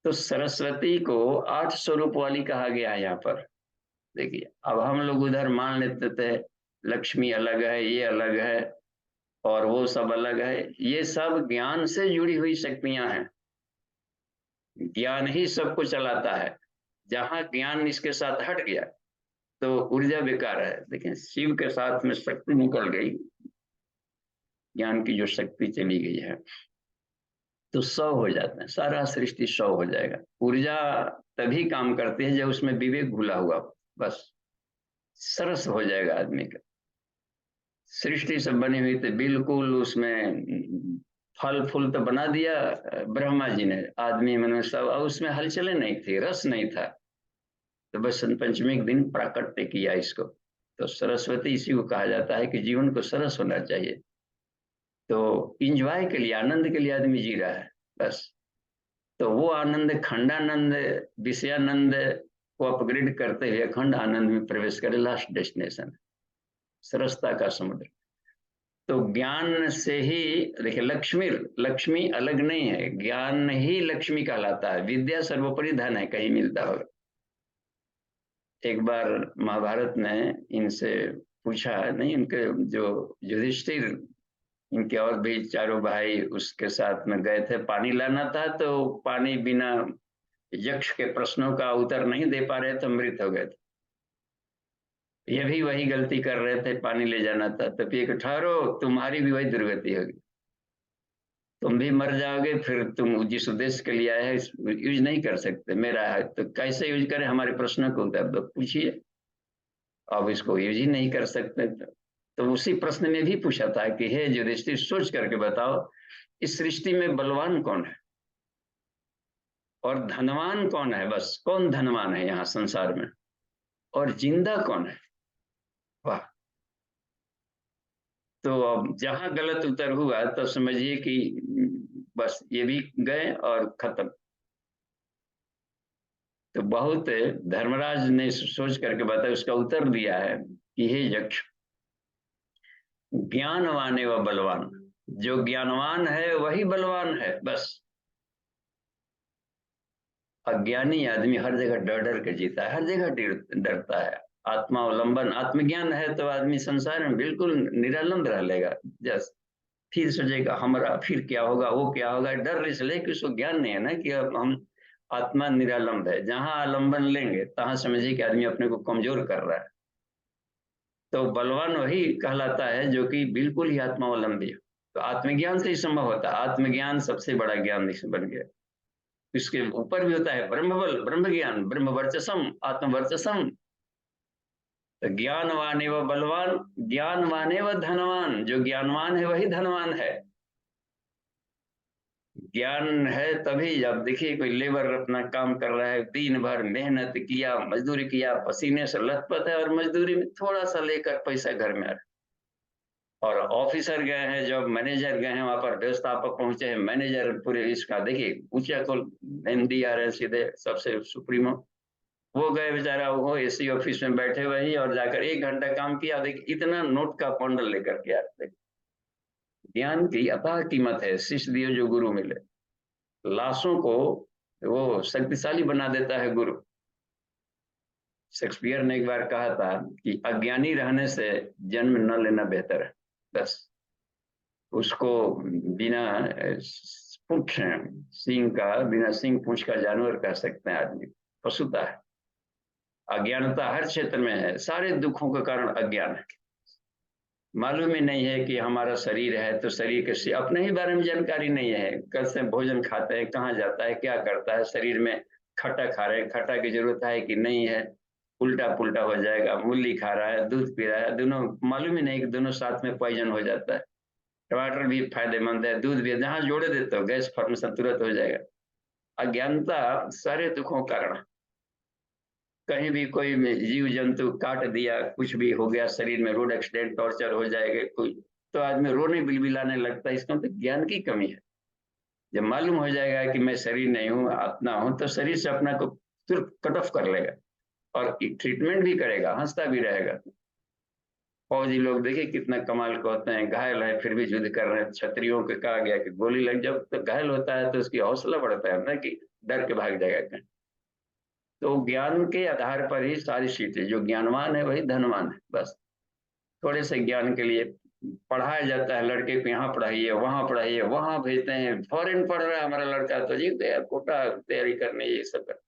तो सरस्वती को 8 स्वरूप वाली कहा गया है यहाँ पर। देखिए अब हम लोग उधर मान लेते थे लक्ष्मी अलग है, ये अलग है, और वो सब अलग है। ये सब ज्ञान से जुड़ी हुई शक्तियां हैं। ज्ञान ही सबको चलाता है। जहां ज्ञान इसके साथ हट गया तो ऊर्जा बेकार है। देखिए शिव के साथ में शक्ति निकल गई, ज्ञान की जो शक्ति चली गई है, तो 100 हो जाते हैं, सारा सृष्टि 100 हो जाएगा। ऊर्जा तभी काम करती है जब उसमें विवेक घुला हुआ, बस सरस हो जाएगा आदमी का। सृष्टि सब बनी हुई थी बिल्कुल, उसमें फल फूल तो बना दिया ब्रह्मा जी ने, आदमी मनुष्य सब, और उसमें हलचलें नहीं थी, रस नहीं था। तो बसंत पंचमी के दिन प्राकट्य किया इसको। तो सरस्वती इसी को कहा जाता है कि जीवन को सरस होना चाहिए। तो इंजॉय के लिए, आनंद के लिए आदमी जी रहा है बस। तो वो आनंद, खंडानंद, विषयानंद को अपग्रेड करते हुए अखंड आनंद में प्रवेश करे, लास्ट डेस्टिनेशन सरसता का समुद्र। तो ज्ञान से ही देखिए, लक्ष्मी, लक्ष्मी अलग नहीं है, ज्ञान ही लक्ष्मी कहलाता है। विद्या सर्वोपरि धन है, कहीं मिलता होगा। एक बार महाभारत ने इनसे पूछा, नहीं उनके जो युधिष्ठिर, इनके और भी चारों भाई उसके साथ में गए थे, पानी लाना था। तो पानी बिना यक्ष के प्रश्नों का उत्तर नहीं दे पा रहे तो मृत हो गए थे। ये भी वही गलती कर रहे थे, पानी ले जाना था, तो ये ठहरो, तुम्हारी भी वही दुर्गति होगी, तुम भी मर जाओगे, फिर तुम जिस उद्देश्य के लिए आए हैं यूज नहीं कर सकते, मेरा है तो कैसे यूज करें, हमारे प्रश्न को उत्तर दो, पूछिए। अब इसको यूज ही नहीं कर सकते, तो उसी प्रश्न में भी पूछा था कि हे युधिष्ठिर, सोच करके बताओ, इस सृष्टि में बलवान कौन है और धनवान कौन है, बस कौन धनवान है यहाँ संसार में, और जिंदा कौन है। वाह। तो अब जहां गलत उत्तर हुआ तो समझिए कि बस ये भी गए और खत्म। तो बहुत धर्मराज ने सोच करके बताया, उसका उत्तर दिया है कि हे यक्ष, ज्ञानवान व बलवान, जो ज्ञानवान है वही बलवान है, बस। अज्ञानी आदमी हर जगह डर डर के जीता है, हर जगह डरता है। आत्मावलंबन, आत्मज्ञान है तो आदमी संसार में बिल्कुल निरालंब रह लेगा। जस फिर सोचेगा हमारा फिर क्या होगा, वो क्या होगा, डर इसलिए कि उसको ज्ञान नहीं है ना कि अब हम आत्मा निरालंब है। जहां आलंबन लेंगे तहां समझिए कि आदमी अपने को कमजोर कर रहा है। तो बलवान वही कहलाता है जो कि बिल्कुल ही आत्मावलंबी है। तो आत्मज्ञान से ही संभव होता है, आत्मज्ञान सबसे बड़ा ज्ञान बन गया। इसके ऊपर भी होता है ब्रह्मबल, ब्रह्म ज्ञान, ब्रह्म वर्चसम, आत्म वर्चसम। तो ज्ञानवान व बलवान, ज्ञानवान व धनवान, जो ज्ञानवान है वही धनवान है। ज्ञान है तभी, अब देखिए कोई लेबर अपना काम कर रहा है, दिन भर मेहनत किया, मजदूरी किया, पसीने से लथपथ है, और मजदूरी में थोड़ा सा लेकर पैसा घर में आ रहा है। और ऑफिसर गए हैं, जब मैनेजर गए हैं वहां पर, व्यवस्थापक पहुंचे हैं, मैनेजर पूरे इसका देखिए ऊंचा को एमडी आ रहे हैं सीधे, सबसे सुप्रीमो, वो गए बेचारा, वो एसी ऑफिस में बैठे हुए ही, और जाकर 1 घंटा काम किया, देखिए इतना नोट का बंडल लेकर के आते। ज्ञान की अपार कीमत है, शिष्य दियो जो गुरु मिले। लाशों को वो शक्तिशाली बना देता है गुरु। शेक्सपियर ने एक बार कहा था कि अज्ञानी रहने से जन्म न लेना बेहतर है, बस। उसको बिना पूंछ सिंह का, बिना सिंह पूंछ का जानवर कह सकते हैं आदमी, पशुता है। अज्ञानता हर क्षेत्र में है, सारे दुखों का कारण अज्ञान है। मालूम ही नहीं है कि हमारा शरीर है, तो शरीर के अपने ही बारे में जानकारी नहीं है, कैसे भोजन खाते हैं, कहाँ जाता है, क्या करता है, शरीर में खट्टा खा रहे हैं, खट्टा की जरूरत है कि नहीं है, उल्टा पुल्टा हो जाएगा, मूली खा रहा है, दूध पी रहा है, दोनों मालूम ही नहीं कि दोनों साथ में पॉइजन हो जाता है। टमाटर भी फायदेमंद है, दूध भी, जहां जोड़े देते हो गैस फॉर्मेशन तुरंत हो जाएगा। अज्ञानता सारे दुखों का कारण। कहीं भी कोई जीव जंतु काट दिया, कुछ भी हो गया शरीर में, रोड एक्सीडेंट, टॉर्चर हो जाएगा कोई, तो आदमी रोने बिलबिलाने लगता है। इसका मतलब ज्ञान की कमी है। जब मालूम हो जाएगा कि मैं शरीर नहीं हूँ, आत्मा हूँ, तो शरीर से अपना को तुरंत कट ऑफ कर लेगा और ट्रीटमेंट भी करेगा, हंसता भी रहेगा। फौजी लोग देखिए कितना कमाल के होते हैं, घायल है फिर भी युद्ध कर रहे हैं। क्षत्रियों के कहा गया कि गोली लग, जब तो घायल होता है तो उसकी हौसला बढ़ता है ना, कि डर के भाग जाएगा कहीं। तो ज्ञान के आधार पर ही सारी चीजें, जो ज्ञानवान है वही धनवान है, बस। थोड़े से ज्ञान के लिए पढ़ाया जाता है, लड़के को यहाँ पढ़ाइए, वहां पढ़ाइए, वहां भेजते हैं, फॉरेन पढ़ रहा है हमारा लड़का, तो जी कोटा तैयारी करने, ये सब कर।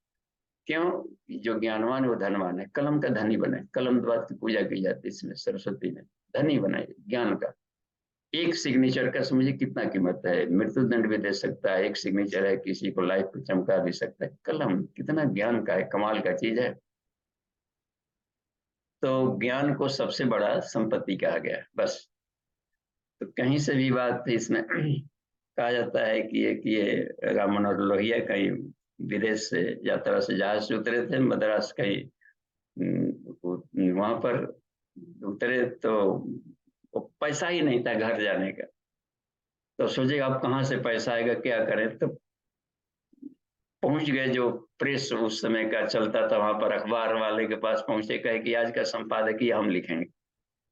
क्यों? जो ज्ञानवान है वो धनवान है, कलम का धनी बने। कलम द्वारा की पूजा की जाती है इसमें, सरस्वती में। धनी बनाए ज्ञान का। एक सिग्नेचर का समझिए कितना कीमत है, मृत्यु दंड भी दे सकता है, एक सिग्नेचर है, किसी को लाइफ को चमका भी सकता है। कलम कितना ज्ञान का है, कमाल का चीज है। तो ज्ञान को सबसे बड़ा संपत्ति कहा गया है, बस। तो कहीं से भी बात इसमें कहा जाता है कि ये राम मनोहर लोहिया कहीं विदेश से यात्रा से जहाज से उतरे थे, मद्रास कहीं वहां पर उतरे, तो पैसा ही नहीं था घर जाने का। तो सोचे अब कहाँ से पैसा आएगा, क्या करें, तो पहुंच गए, जो प्रेस उस समय का चलता था वहां पर, अखबार वाले के पास पहुंचे, कहे कि आज का संपादकीय हम लिखेंगे।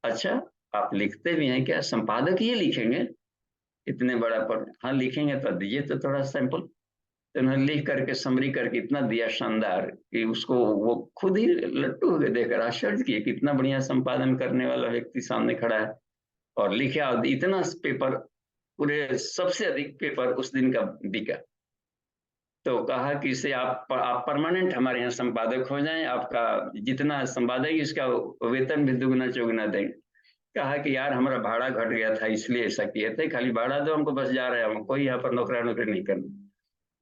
अच्छा, आप लिखते भी हैं क्या, संपादकीय लिखेंगे, इतने बड़ा पर, हाँ लिखेंगे, तो दीजिए तो थोड़ा सैंपल। तो उन्होंने लिख करके समरी करके इतना दिया शानदार कि उसको वो खुद ही लट्टू हो गए, देखकर आश्चर्य किए कि इतना बढ़िया संपादन करने वाला व्यक्ति सामने खड़ा है। और लिखा, इतना पेपर, पूरे सबसे अधिक पेपर उस दिन का बिका। तो कहा कि इसे आप परमानेंट हमारे यहाँ संपादक हो जाएं, आपका जितना संपादक इसका वेतन भी दुगना चौगुना देंगे। कहा कि यार हमारा भाड़ा घट गया था इसलिए ऐसा किए थे, खाली भाड़ा दो हमको, बस जा रहे हैं हम, कोई यहाँ पर नौकरी नहीं करना।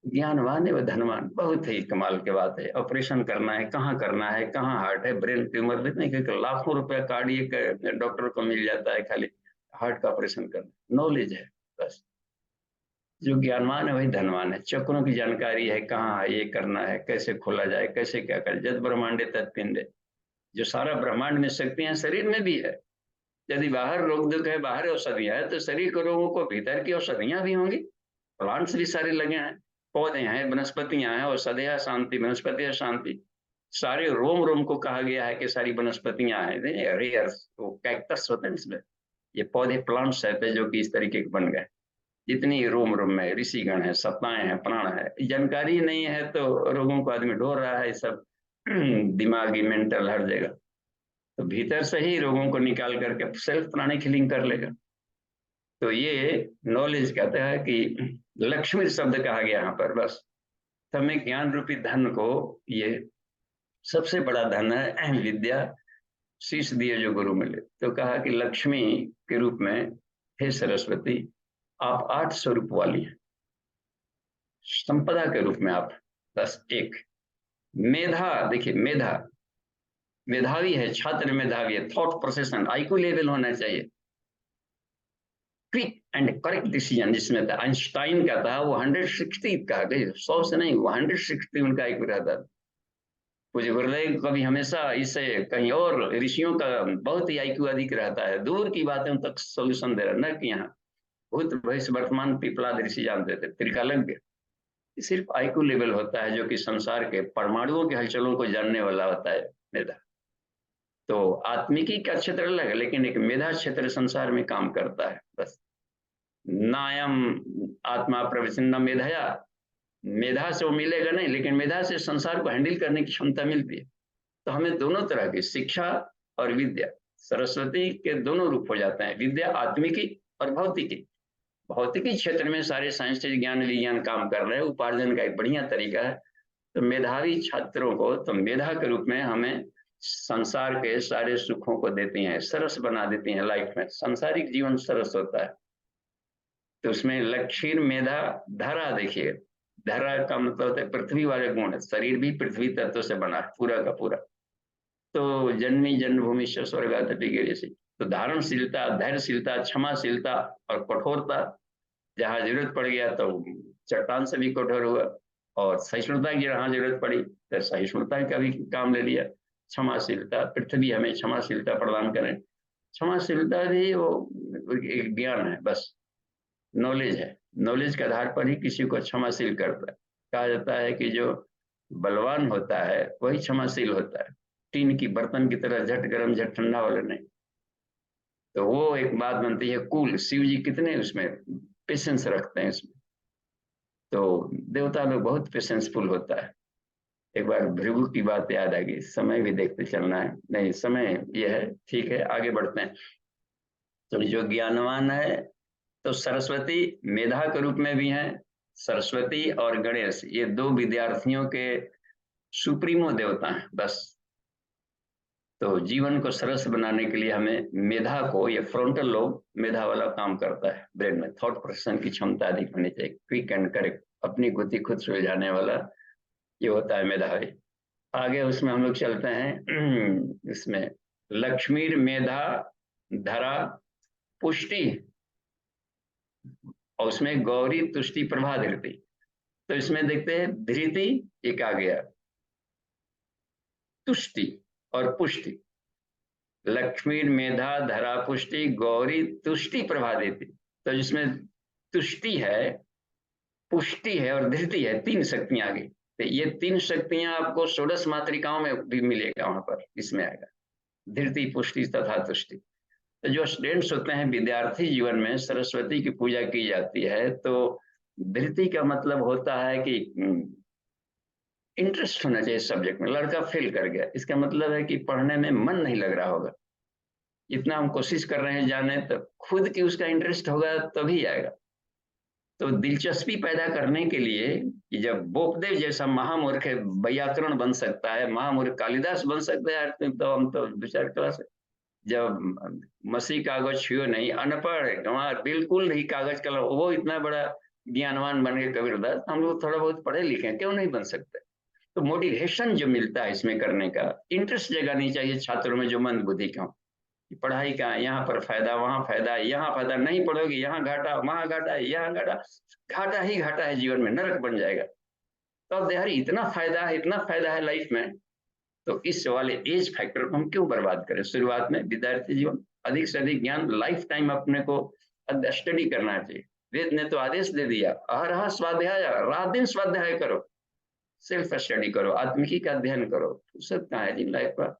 ज्ञानवान है वो धनवान, बहुत ही कमाल की बात है। ऑपरेशन करना है, कहाँ हार्ट है, ब्रेन ट्यूमर भी नहीं, क्योंकि लाखों रुपया कार्डियक डॉक्टर को मिल जाता है खाली हार्ट का ऑपरेशन करना। नॉलेज है बस। जो ज्ञानवान है वही धनवान है। चक्रों की जानकारी है, कहाँ है, ये करना है, कैसे खोला जाए, कैसे क्या करे। जद ब्रह्मांडे तत्पिंडे, जो सारा ब्रह्मांड में शक्तियां शरीर में भी है। यदि बाहर रोग दुख है, बाहर औषधियां है, तो शरीर के रोगों को भीतर की औषधियां भी होंगी। प्लांट्स भी सारे लगे हैं, पौधे हैं, वनस्पतियां हैं, औषधिया शांति, वनस्पति शांति। सारे रोम रोम को कहा गया है कि सारी वनस्पतियां हैं। रेयर वो कैक्टस होते हैं इसमें, ये पौधे प्लांट्स है जो कि इस तरीके के बन गए। जितनी रोम रोम में ऋषिगण है, सत्ताएं हैं, प्राण है। जानकारी नहीं है तो रोगों को आदमी ढो रहा है सब दिमागी मेंटल हर जगह। तो भीतर से ही रोगों को निकाल करके सेल्फ प्राणिक हीलिंग कर लेगा। तो ये नॉलेज कहता है कि लक्ष्मी शब्द कहा गया यहाँ पर बस। तो हमें ज्ञान रूपी धन को, ये सबसे बड़ा धन है विद्या, शीश दिए जो गुरु मिले। तो कहा कि लक्ष्मी के रूप में हे सरस्वती आप 8 स्वरूप वाली हैं। संपदा के रूप में आप बस एक। मेधा, देखिए मेधा, मेधावी है, छात्र मेधावी है, थॉट प्रोसेसन आईक्यू लेवल होना चाहिए। क्विक एंड करेक्ट डिसीजन, जिसमें था आइंस्टाइन का था वो 160 का, 100 से नहीं, वो 160 उनका आईक्यू रहता था। मुझे गुरुदेव कभी हमेशा इसे कहीं और ऋषियों का बहुत ही आईक्यू अधिक रहता है, दूर की बातें तक सोल्यूशन दे रहा, न कि यहाँ भूत भविष्य वर्तमान पिपलाद ऋषि जानते थे, त्रिकालज्ञ। सिर्फ आईक्यू लेवल होता है जो कि संसार के परमाणुओं के हलचलों को जानने वाला होता है मेधा। तो आत्मिकी का क्षेत्र अलग है, लेकिन एक मेधा क्षेत्र संसार में काम करता है बस। नायम आत्मा प्रवचन मेधया, मेधा से वो मिलेगा नहीं, लेकिन मेधा से संसार को हैंडल करने की क्षमता मिलती है। तो हमें दोनों तरह की शिक्षा और विद्या, सरस्वती के दोनों रूप हो जाते हैं, विद्या आत्मिकी और भौतिकी। भौतिकी क्षेत्र में सारे साइंस ज्ञान विज्ञान काम कर रहे हैं, उपार्जन का एक बढ़िया तरीका है। तो मेधावी छात्रों को तो मेधा के रूप में हमें संसार के सारे सुखों को देती हैं, सरस बना देती हैं लाइफ में, सांसारिक जीवन सरस होता है। तो उसमें लक्ष्मी मेधा धरा, देखिए धरा का मतलब होता है पृथ्वी वाले गुण, शरीर भी पृथ्वी तत्व से बना पूरा का पूरा। तो जन्मी जन्मभूमि से स्वर्गादपि, तो धारणशीलता, धैर्यशीलता, क्षमाशीलता और कठोरता, जहां जरूरत पड़ गया तो चट्टान से भी कठोर हुआ, और सहिष्णुता की जहां जरूरत पड़ी तो सहिष्णुता का भी काम ले लिया। क्षमाशीलता, पृथ्वी हमें क्षमाशीलता प्रदान करें। क्षमाशीलता भी वो एक ज्ञान है बस, नॉलेज है। नॉलेज के आधार पर ही किसी को क्षमाशील करता है। कहा जाता है कि जो बलवान होता है वही क्षमाशील होता है, टीन की बर्तन की तरह झट गरम झट ठंडा वाला नहीं। तो वो एक बात बनती है कूल। शिव जी कितने उसमें पेशेंस रखते हैं इसमें, तो देवता लोग बहुत पेशेंसफुल होता है। एक बार भृगु की बात याद आ गई, समय भी देखते चलना है, नहीं समय ये है, ठीक है आगे बढ़ते हैं। तो जो ज्ञानवान है, तो सरस्वती मेधा के रूप में भी हैं। सरस्वती और गणेश ये दो विद्यार्थियों के सुप्रीमो देवता हैं बस। तो जीवन को सरस बनाने के लिए हमें मेधा को, ये फ्रंटल लोब मेधा वाला काम करता है, ब्रेन में थॉट प्रोसेसिंग की क्षमता अधिक होनी चाहिए, क्विक एंड करेक्ट, अपनी गति खुद सुलझाने वाला ये होता है मेधावी। आगे उसमें हम लोग चलते हैं इसमें लक्ष्मी मेधा धरा पुष्टि, और उसमें गौरी तुष्टि प्रभा धृति। तो इसमें देखते हैं धृति एक आ गया, तुष्टि और पुष्टि। लक्ष्मी मेधा धरा पुष्टि गौरी तुष्टि प्रभा देती। तो जिसमें तुष्टि है, पुष्टि है और धृति है, तीन शक्तियां आ गई। तो ये तीन शक्तियां आपको षोडश मातृकाओं में भी मिलेगा, वहां पर इसमें आएगा धृति पुष्टि तथा तुष्टि। तो जो स्टूडेंट्स होते हैं, विद्यार्थी जीवन में सरस्वती की पूजा की जाती है। तो धृति का मतलब होता है कि इंटरेस्ट होना चाहिए सब्जेक्ट में। लड़का फेल कर गया, इसका मतलब है कि पढ़ने में मन नहीं लग रहा होगा। इतना हम कोशिश कर रहे हैं जाने, तो खुद की उसका इंटरेस्ट होगा तभी आएगा। तो दिलचस्पी पैदा करने के लिए कि जब बोपदेव जैसा महामूर्ख व्याकरण बन सकता है, महामूर्ख कालिदास बन सकता है, तो हम तो विचार क्लास, जब मसीह कागज छुओ नहीं, अनपढ़ गंवार बिल्कुल नहीं कागज कलम, वो इतना बड़ा ज्ञानवान बन गए कबीरदास, हम लोग थोड़ा बहुत पढ़े लिखे हैं, क्यों नहीं बन सकते? तो मोटिवेशन जो मिलता है इसमें करने का, इंटरेस्ट जगानी चाहिए छात्रों में जो मंद बुद्धि का, पढ़ाई का यहाँ पर फायदा, वहां फायदा, यहाँ फायदा, नहीं पढ़ोगे यहाँ घाटा, वहां घाटा, यहाँ घाटा, घाटा ही घाटा है, जीवन में नरक बन जाएगा। तो अब यार इतना फायदा है लाइफ में, तो इस वाले एज फैक्टर को हम क्यों बर्बाद करें? शुरुआत में विद्यार्थी जीवन, अधिक से अधिक ज्ञान लाइफ टाइम अपने को स्टडी करना चाहिए। वेद ने तो आदेश दे दिया, अहरह स्वाध्याय, रात दिन स्वाध्याय करो, सेल्फ स्टडी करो, आत्मिकी का अध्ययन करो। सब कहाँ है जी लाइफ का?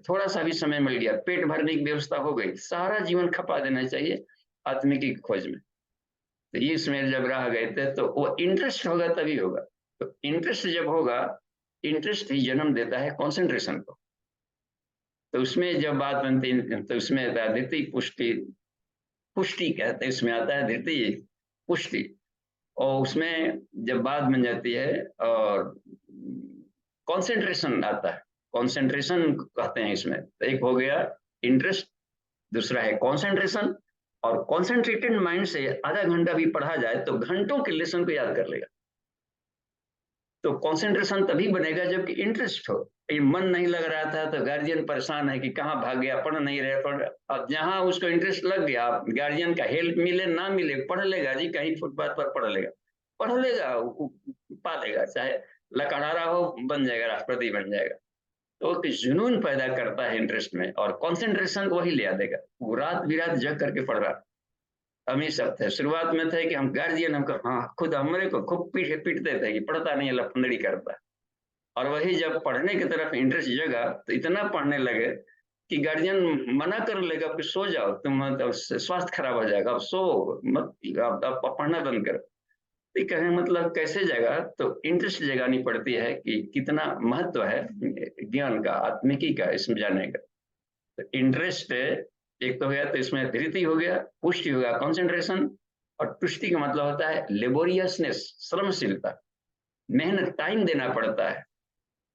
थोड़ा सा भी समय मिल गया, पेट भरने की व्यवस्था हो गई, सारा जीवन खपा देना चाहिए आत्मिकी की खोज में। तो ये इसमें जब रह गए थे, तो वो इंटरेस्ट होगा तभी होगा। तो इंटरेस्ट जब होगा, इंटरेस्ट ही जन्म देता है कंसंट्रेशन को। तो उसमें जब बात बनती है, तो उसमें द्वितीय पुष्टि, पुष्टि कहते हैं, इसमें आता है द्वितीय पुष्टि, और उसमें जब बात बन जाती है और कंसंट्रेशन आता है, कंसंट्रेशन कहते हैं इसमें। तो एक हो गया इंटरेस्ट, दूसरा है कंसंट्रेशन, और कंसंट्रेटेड माइंड से आधा घंटा भी पढ़ा जाए तो घंटों के लेसन को याद कर लेगा। तो कंसंट्रेशन तभी बनेगा जबकि इंटरेस्ट हो। ये मन नहीं लग रहा था तो गार्जियन परेशान है कि कहाँ भाग गया, पढ़ नहीं रहे, पढ़। अब जहाँ उसको इंटरेस्ट लग गया, गार्जियन का हेल्प मिले ना मिले, पढ़ लेगा जी, कहीं फुटपाथ पर पढ़ लेगा, पढ़ लेगा, पा लेगा, चाहे लकड़हारा हो, बन जाएगा, राष्ट्रपति बन जाएगा। तो जुनून पैदा करता है इंटरेस्ट में, और कंसंट्रेशन वही ले आ देगा। वो रात बिरात जग करके पढ़ रहा। हम ये सब थे, शुरुआत में थे कि हम गार्जियन, हमको हाँ खुद हमारे को खूब पीटते थे कि पढ़ता नहीं है, लफंदड़ी करता। और वही जब पढ़ने की तरफ इंटरेस्ट जगा तो इतना पढ़ने लगे कि गार्जियन मना कर लेगा कि सो जाओ तुम, स्वास्थ्य खराब हो जाएगा, अब सो मत, अब पढ़ना बंद करो। तो कहें मतलब कैसे जगा? तो इंटरेस्ट जगानी पड़ती है कि कितना महत्व है ज्ञान का, आत्मिकी का, इसमें जाने का। तो इंटरेस्ट एक तो हो गया, तो इसमें धृति हो गया, पुष्टि हो गया कंसंट्रेशन, और तुष्टि का मतलब होता है लेबोरियसनेस, श्रमशीलता, मेहनत, टाइम देना पड़ता है।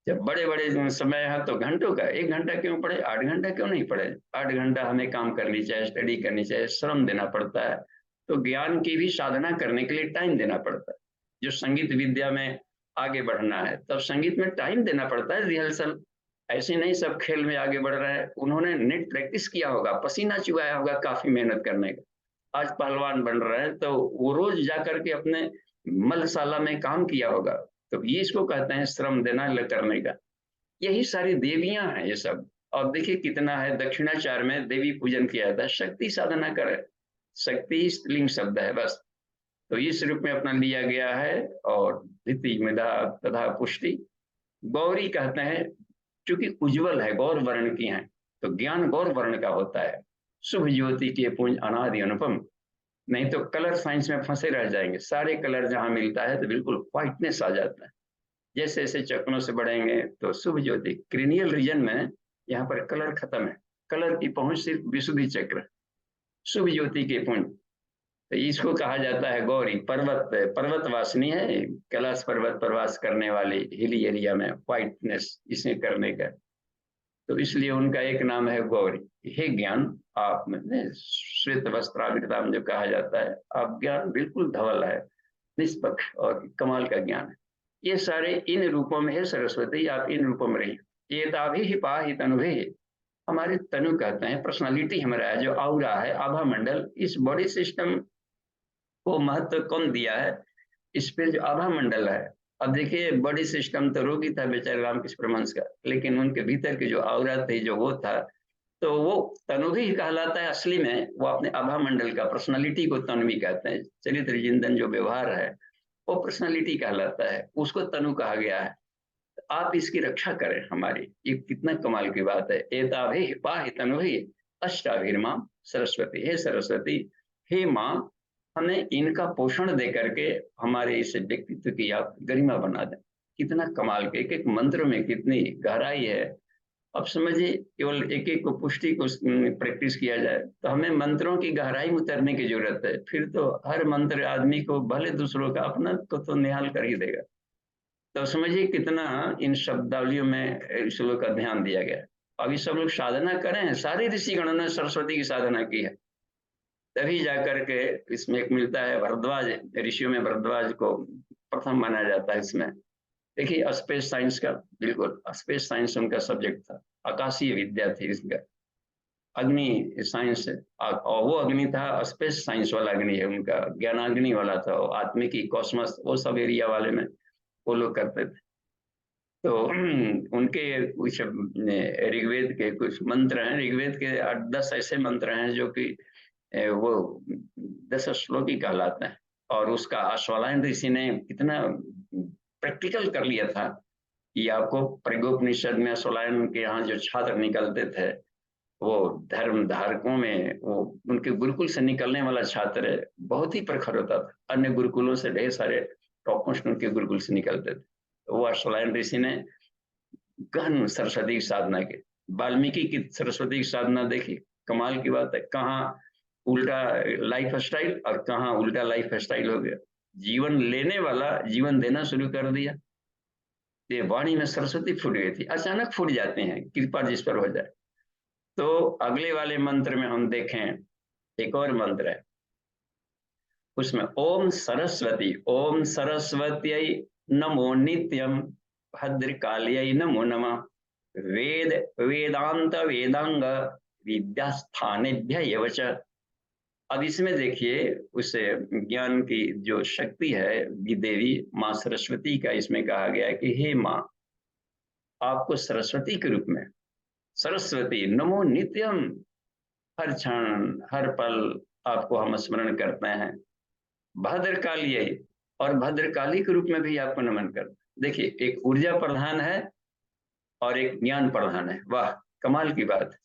जब बड़े बड़े समय है तो घंटों का, 1 घंटा क्यों पढ़े, 8 घंटा क्यों नहीं पढ़े? 8 घंटा हमें काम करनी चाहिए, स्टडी करनी चाहिए, श्रम देना पड़ता है। तो ज्ञान की भी साधना करने के लिए टाइम देना पड़ता है। जो संगीत विद्या में आगे बढ़ना है तब संगीत में टाइम देना पड़ता है, रिहर्सल। ऐसे नहीं सब खेल में आगे बढ़ रहे हैं, उन्होंने नेट प्रैक्टिस किया होगा, पसीना चुहाया होगा काफी मेहनत करने का। आज पहलवान बन रहे हैं तो वो रोज जाकर के अपने मलशाला में काम किया होगा। तो ये इसको कहते हैं श्रम देना करने का। यही सारी देवियां हैं ये सब। और देखिए कितना है, दक्षिणाचार में देवी पूजन किया जाता है, शक्ति साधना करे, शक्ति स्त्रीलिंग शब्द है बस। तो इस रूप में अपना लिया गया है। और धृति, मेधा तथा पुष्टि, गौरी कहते हैं क्योंकि उज्जवल है, गौर वर्ण की है, तो ज्ञान गौर वर्ण का होता है। शुभ ज्योति के पुंज अनादि अनुपम, नहीं तो कलर साइंस में फंसे रह जाएंगे। सारे कलर जहां मिलता है तो बिल्कुल व्हाइटनेस आ जाता है। जैसे जैसे चक्रों से बढ़ेंगे तो शुभ ज्योति, क्रिनियल रीजन में यहाँ पर कलर खत्म है, कलर की पहुंच सिर्फ विशुद्धि चक्र, शुभ ज्योति के पुंज। तो इसको कहा जाता है गौरी। पर्वत, पर्वत वासिनी है, कैलाश पर्वत पर वास करने वाली, हिली एरिया में व्हाइटनेस इसमें करने का, तो इसलिए उनका एक नाम है गौरी। हे ज्ञान, आप में श्वेत वस्त्रावृताम जो कहा जाता है, आप ज्ञान बिल्कुल धवल है, निष्पक्ष और कमाल का ज्ञान है। ये सारे इन रूपों में है सरस्वती, आप इन रूपों में रही। ये ताभि ही पाहि तनुभे, हमारे तनु कहते हैं, पर्सनालिटी हमारा है, जो आउरा है, आभा मंडल, इस बॉडी सिस्टम को महत्व कौन दिया है? इस पे जो आभा मंडल है। अब देखिए बॉडी सिस्टम तो रोगी था बेचारे रामकृष्ण परमहंस का, लेकिन उनके भीतर की जो आउरा थी, जो वो था, तो वो तनुवी कहलाता है असली में। वो अपने आभा मंडल का, पर्सनालिटी को तनुवी कहते हैं। चरित्र चिंतन जो व्यवहार है वो पर्सनालिटी कहलाता है, उसको तनु कहा गया है। आप इसकी रक्षा करें हमारी, ये कितना कमाल की बात है। एताभि पाहि तनुहि अष्टाभिर्मां सरस्वती, हे सरस्वती, हे माँ, हमें इनका पोषण दे करके हमारे इस व्यक्तित्व की आप गरिमा बना दें। कितना कमाल के, एक एक मंत्र में कितनी गहराई है अब समझिए केवल एक एक को पुष्टि को प्रैक्टिस किया जाए तो हमें मंत्रों की गहराई में उतरने की जरूरत है। फिर तो हर मंत्र आदमी को भले दूसरों का अपना को तो निहाल कर ही देगा। तो समझिए कितना इन शब्दावलियों में श्लोक का ध्यान दिया गया है। अभी सब लोग साधना करें, सारे ऋषिगणों ने सरस्वती की साधना की है, तभी जाकर के इसमें एक मिलता है। भरद्वाज ऋषियों में भरद्वाज को प्रथम माना जाता है इसमें। देखिए स्पेस साइंस का, बिल्कुल स्पेस साइंस उनका सब्जेक्ट था, आकाशीय विद्या थी इसका, अग्नि साइंस। और वो अग्नि था स्पेस साइंस वाला अग्नि है उनका, ज्ञानाग्नि वाला था, आत्मिकी कॉस्मस वो सब एरिया वाले में वो लोग करते थे। तो उनके कुछ ऋग्वेद के कुछ मंत्र हैं, ऋग्वेद के 8-10 ऐसे मंत्र हैं जो कि वो 10 श्लोकी कहलाते हैं। और उसका अश्वलायन ऋषि ने कितना प्रैक्टिकल कर लिया था कि आपको प्रज्ञोपनिषद में अश्वलायन के यहाँ जो छात्र निकलते थे वो धर्म धारकों में, वो उनके गुरुकुल से निकलने वाला छात्र बहुत ही प्रखर होता था, अन्य गुरुकुलों से ढेर सारे टॉपर्स उनके गुरुकुल से निकलते थे। तो वो अश्वलायन ऋषि ने गहन सरस्वती की साधना की। वाल्मीकि की सरस्वती की साधना देखी, कमाल की बात है, कहाँ उल्टा लाइफ स्टाइल और कहाँ उल्टा लाइफ स्टाइल हो गया। जीवन लेने वाला जीवन देना शुरू कर दिया। ये वाणी में सरस्वती फूट गई थी, अचानक फूट जाते हैं कृपा जिस पर हो जाए। तो अगले वाले मंत्र में हम देखें, एक और मंत्र है उसमें, ओम सरस्वत्यै नमो नित्यम भद्रकाल्यै नमो नमः वेद वेदांत वेदांग विद्यास्थानेभ्य एव च। अब इसमें देखिए उस ज्ञान की जो शक्ति है देवी माँ सरस्वती का इसमें कहा गया है कि हे माँ, आपको सरस्वती के रूप में, सरस्वती नमो नित्यम, हर क्षण हर पल आपको हम स्मरण करते हैं। भद्रकाली, और भद्रकाली के रूप में भी आपको नमन करते हैं। देखिए एक ऊर्जा प्रधान है और एक ज्ञान प्रधान है, वाह कमाल की बात।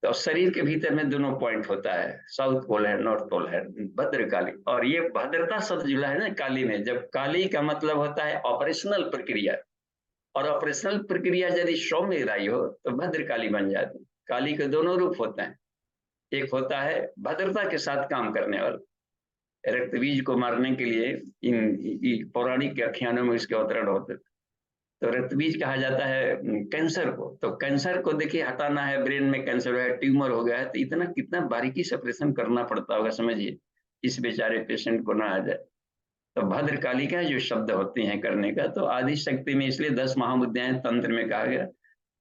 तो शरीर के भीतर में दोनों पॉइंट होता है, साउथ पोल है नॉर्थ पोल है, भद्रकाली। और ये भद्रता शब्द जुड़ा है ना काली में, जब काली का मतलब होता है ऑपरेशनल प्रक्रिया, और ऑपरेशनल प्रक्रिया यदि सौम्य रही हो तो भद्रकाली बन जाती है। काली के दोनों रूप होते हैं, एक होता है भद्रता के साथ काम करने वाला, रक्त बीज को मारने के लिए इन पौराणिक आख्यानों में इसके अवतरण होते थे। तो रक्त बीज कहा जाता है कैंसर को। तो कैंसर को देखिए हटाना है, ब्रेन में कैंसर है, ट्यूमर हो गया है, तो इतना कितना बारीकी से ऑपरेशन करना पड़ता होगा, समझिए इस बेचारे पेशेंट को ना आ जाए। तो भद्रकाली का जो शब्द होते हैं करने का, तो आदि शक्ति में इसलिए 10 महामुद्राएं तंत्र में कहा गया।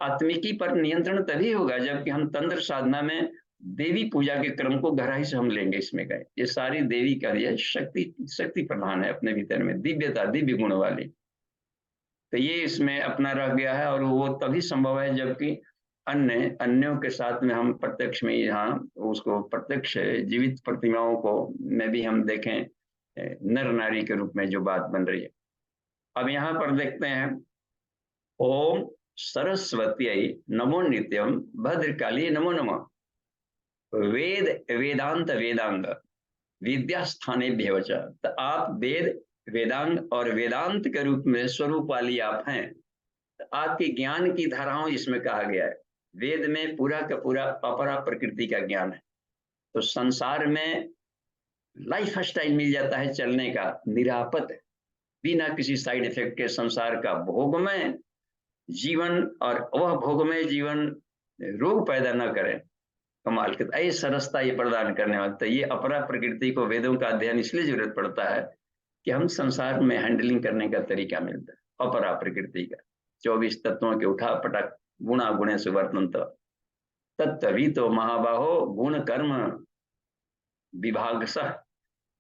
आत्मिकी पर नियंत्रण तभी होगा जबकि हम तंत्र साधना में देवी पूजा के क्रम को गहराई से हम लेंगे। इसमें गए ये सारी देवी का ये शक्ति प्रधान है अपने भीतर में, दिव्यता दिव्य गुण वाली। तो ये इसमें अपना रह गया है, और वो तभी संभव है जबकि अन्यों के साथ में हम प्रत्यक्ष में यहाँ उसको प्रत्यक्ष जीवित प्रतिमाओं को में भी हम देखें नर नारी के रूप में जो बात बन रही है। अब यहाँ पर देखते हैं, ओम सरस्वत्यै नमो नित्यम भद्रकाली नमो नमः वेद वेदांत वेदांग विद्यास्थानेभ्य च। तो आप वेद वेदांग और वेदांत के रूप में स्वरूप वाली आप हैं। तो आपके ज्ञान की धाराओं इसमें कहा गया है। वेद में पूरा का पूरा अपरा प्रकृति का ज्ञान है। तो संसार में लाइफ स्टाइल मिल जाता है चलने का, निरापद बिना किसी साइड इफेक्ट के संसार का भोगमय जीवन, और वह भोगमय जीवन रोग पैदा न करे। कमाल के ऐसी सरसता ये प्रदान करने वाला। तो ये अपरा प्रकृति को वेदों का अध्ययन इसलिए जरूरत पड़ता है कि हम संसार में हैंडलिंग करने का तरीका मिलता है अपरा प्रकृति का। 24 तत्वों के उठा पटक गुणा गुणे से वर्तन तत्वी तो महाबाहो गुण कर्म विभाग सह।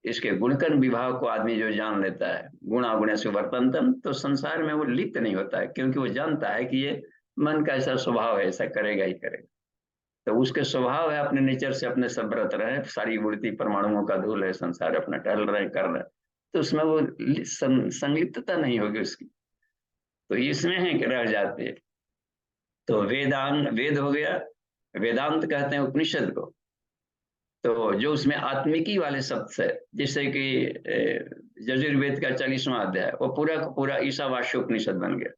इसके गुणकर्म विभाग को आदमी जो जान लेता है, गुणा गुणे से वर्तनतम, तो संसार में वो लिप्त नहीं होता है, क्योंकि वो जानता है कि ये मन का ऐसा स्वभाव है, ऐसा करेगा ही करेगा। तो उसके स्वभाव है अपने नेचर से अपने सब व्रत रहे, सारी मूर्ति परमाणुओं का धूल है, संसार अपना टहल रहे कर रहे, तो उसमें वो संलिप्तता नहीं होगी उसकी, तो इसमें है कि रह जाते हैं। तो वेद हो गया, वेदांत कहते हैं उपनिषद को, तो जो उसमें आत्मिकी वाले शब्द है, जैसे कि यजुर्वेद का 40वां अध्याय वो पूरा का पूरा ईशावास्य उपनिषद बन गया।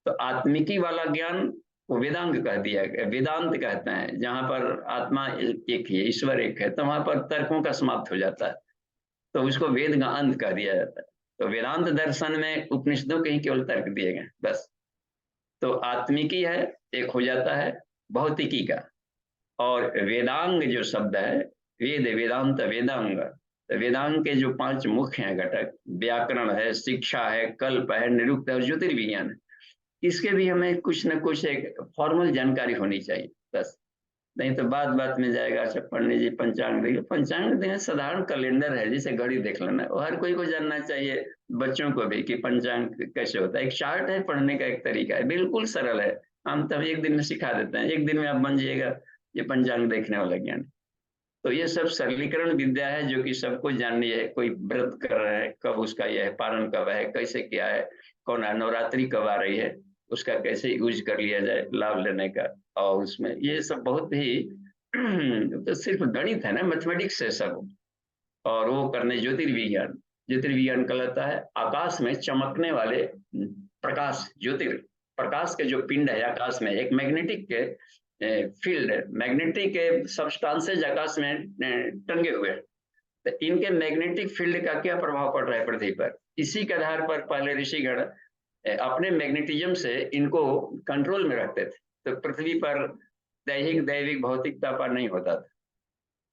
तो आत्मिकी वाला ज्ञान वो वेदांग कह दिया गया, वेदांत कहते हैं। जहां पर आत्मा एक ही है, ईश्वर एक है, तो वहां पर तर्कों का समाप्त हो जाता है, तो उसको वेद का अंत कह दिया जाता है। तो वेदांत दर्शन में उपनिषदों के ही केवल तर्क दिए गए बस। तो आत्मिकी है, एक हो जाता है भौतिकी का। और वेदांग जो शब्द है, वेद वेदांत वेदांग, तो वेदांग के जो 5 मुख्य हैं घटक, व्याकरण है, शिक्षा है, कल्प है, निरुक्त है और ज्योतिर्विज्ञान है, इसके भी हमें कुछ न कुछ एक फॉर्मल जानकारी होनी चाहिए बस। नहीं तो बात बात में जाएगा, अच्छा पंडित जी पंचांग देखिए, पंचांग देखिए साधारण कैलेंडर है, जैसे घड़ी देख लेना, और हर कोई को जानना चाहिए, बच्चों को भी, कि पंचांग कैसे होता है। एक चार्ट है, पढ़ने का एक तरीका है, बिल्कुल सरल है। हम तब एक दिन में सिखा देते हैं, एक दिन में आप बन जाइएगा ये पंचांग देखने वाला ज्ञान। तो ये सब सरलीकरण विद्या है जो कि सबको जाननी है। कोई व्रत कर रहे हैं, कब उसका यह है, पारण कब है, कैसे क्या है, कौन है, नवरात्रि कब आ रही है, उसका कैसे यूज कर लिया जाए लाभ लेने का। और उसमें ये सब बहुत ही तो सिर्फ गणित है ना, मैथमेटिक्स है सब। और वो करने ज्योतिर्विज्ञान, ज्योतिर्विज्ञान कहलाता है आकाश में चमकने वाले प्रकाश। प्रकाश के जो पिंड है आकाश में, एक मैग्नेटिक के फील्ड, मैग्नेटिक सब्सटेंसेज आकाश में टंगे हुए हैं। तो इनके मैग्नेटिक फील्ड का क्या प्रभाव पड़ रहा है पृथ्वी पर, इसी के आधार पर पहले ऋषिगण अपने मैग्नेटिज्म से इनको कंट्रोल में रखते थे। तो पृथ्वी पर दैहिक दैविक भौतिकता पर नहीं होता था।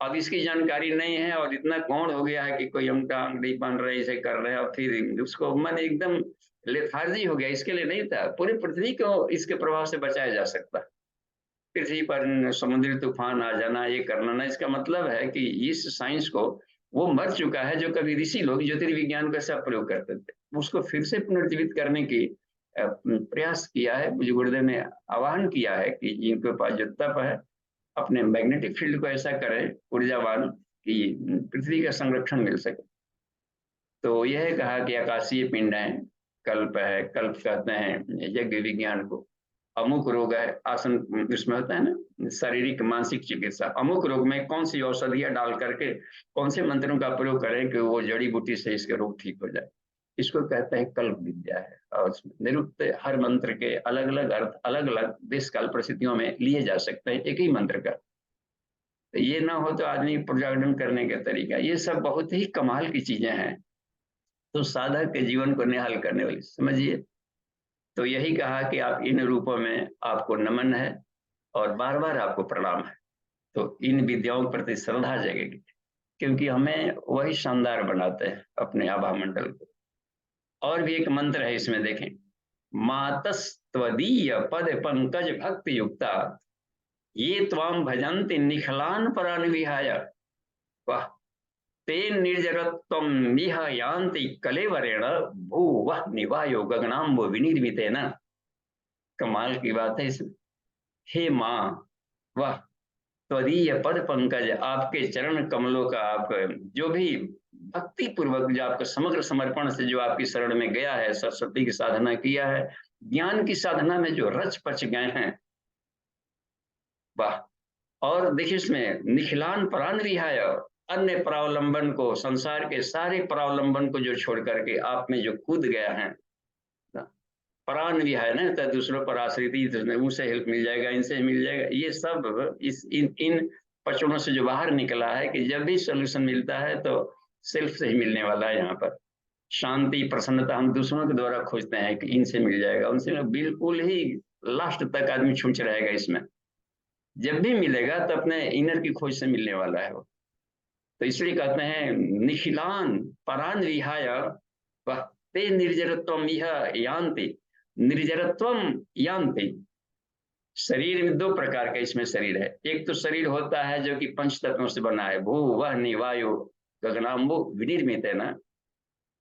अब इसकी जानकारी नहीं है और इतना गौण हो गया है कि कोई अमका अंगड़ी बन रहे, इसे कर रहे हैं, और फिर उसको मन एकदम लेथार्जी हो गया। इसके लिए नहीं था, पूरी पृथ्वी को इसके प्रभाव से बचाया जा सकता। पृथ्वी पर समुद्री तूफान आ जाना, ये करना ना, इसका मतलब है कि इस साइंस को वो मर चुका है जो कभी ऋषि लोग ज्योतिर्विज्ञान का सब प्रयोग करते थे, उसको फिर से पुनर्जीवित करने की प्रयास किया है। मुझे गुरुदेव ने आह्वान किया है कि जिनके पास जो तप है, अपने मैग्नेटिक फील्ड को ऐसा करें ऊर्जावान कि पृथ्वी का संरक्षण मिल सके। तो यह कहा कि आकाशीय पिंड है, कल्प है, कल्प कहते हैं यज्ञ विज्ञान को। अमुक रोग है, आसन इसमें होता है ना, शारीरिक मानसिक चिकित्सा, अमुक रोग में कौन सी औषधियां डाल करके, कौन से मंत्रों का प्रयोग करें कि वो जड़ी बूटी से इसके रोग ठीक हो जाए, इसको कहते हैं कल्प विद्या है। और निरुक्त हर मंत्र के अलग अलग अर्थ अलग अलग देश काल परिस्थितियों में लिए जा सकते हैं एक ही मंत्र का। तो ये ना हो तो आदमी प्रजागरण करने का तरीका, ये सब बहुत ही कमाल की चीजें हैं, तो साधक के जीवन को निहाल करने वाली, समझिए। तो यही कहा कि आप इन रूपों में आपको नमन है और बार बार आपको प्रणाम है। तो इन विद्याओं के प्रति श्रद्धा जगेगी, क्योंकि हमें वही शानदार बनाते हैं अपने आभा मंडल को। और भी एक मंत्र है इसमें, देखें, मातस्त्वदीय पद पंकज भक्ति युक्ता ये त्वाम भजन्ति निखलान परान विहाय। वाह, ते निर्जरत्वम मिह यान्ति कलेवरेण भूवः निवायो गगनाम्बो विनिर्मितेन। कमाल की बात है इसमें। हे माँ, वाह, त्वदीय पद पंकज, आपके चरण कमलों का, आप जो भी भक्ति पूर्वक जो आपका समग्र समर्पण से जो आपकी शरण में गया है, सरस्वती की साधना किया है, ज्ञान की साधना में जो रच पच गए हैं, वाह। और देखिए इसमें निखिलान प्राण रिहाय, अन्य परावलंबन को, संसार के सारे परावलंबन को जो छोड़ करके आप में जो कूद गया है, प्राण भी है ना, तो दूसरों पर आश्रित, उनसे हेल्प मिल जाएगा, इनसे मिल जाएगा, ये सब इस इन पचड़ों से जो बाहर निकला है कि जब भी सोल्यूशन मिलता है तो सेल्फ से ही मिलने वाला है। यहाँ पर शांति प्रसन्नता हम दूसरों के द्वारा खोजते हैं कि इनसे मिल जाएगा, उनसे, बिल्कुल ही लास्ट तक आदमी छूछ रहेगा इसमें। जब भी मिलेगा तो अपने इनर की खोज से मिलने वाला है वो। तो इसलिए कहते हैं निखिलान परान विहाय, वह ते निर्जरत्वम इह यान्ति, निर्जरत्वम यान्ति। शरीर में 2 प्रकार का इसमें शरीर है। एक तो शरीर होता है जो कि पंच तत्वों से बना है, भू वह निवायु गगनाम्बु विनिर्मित है ना,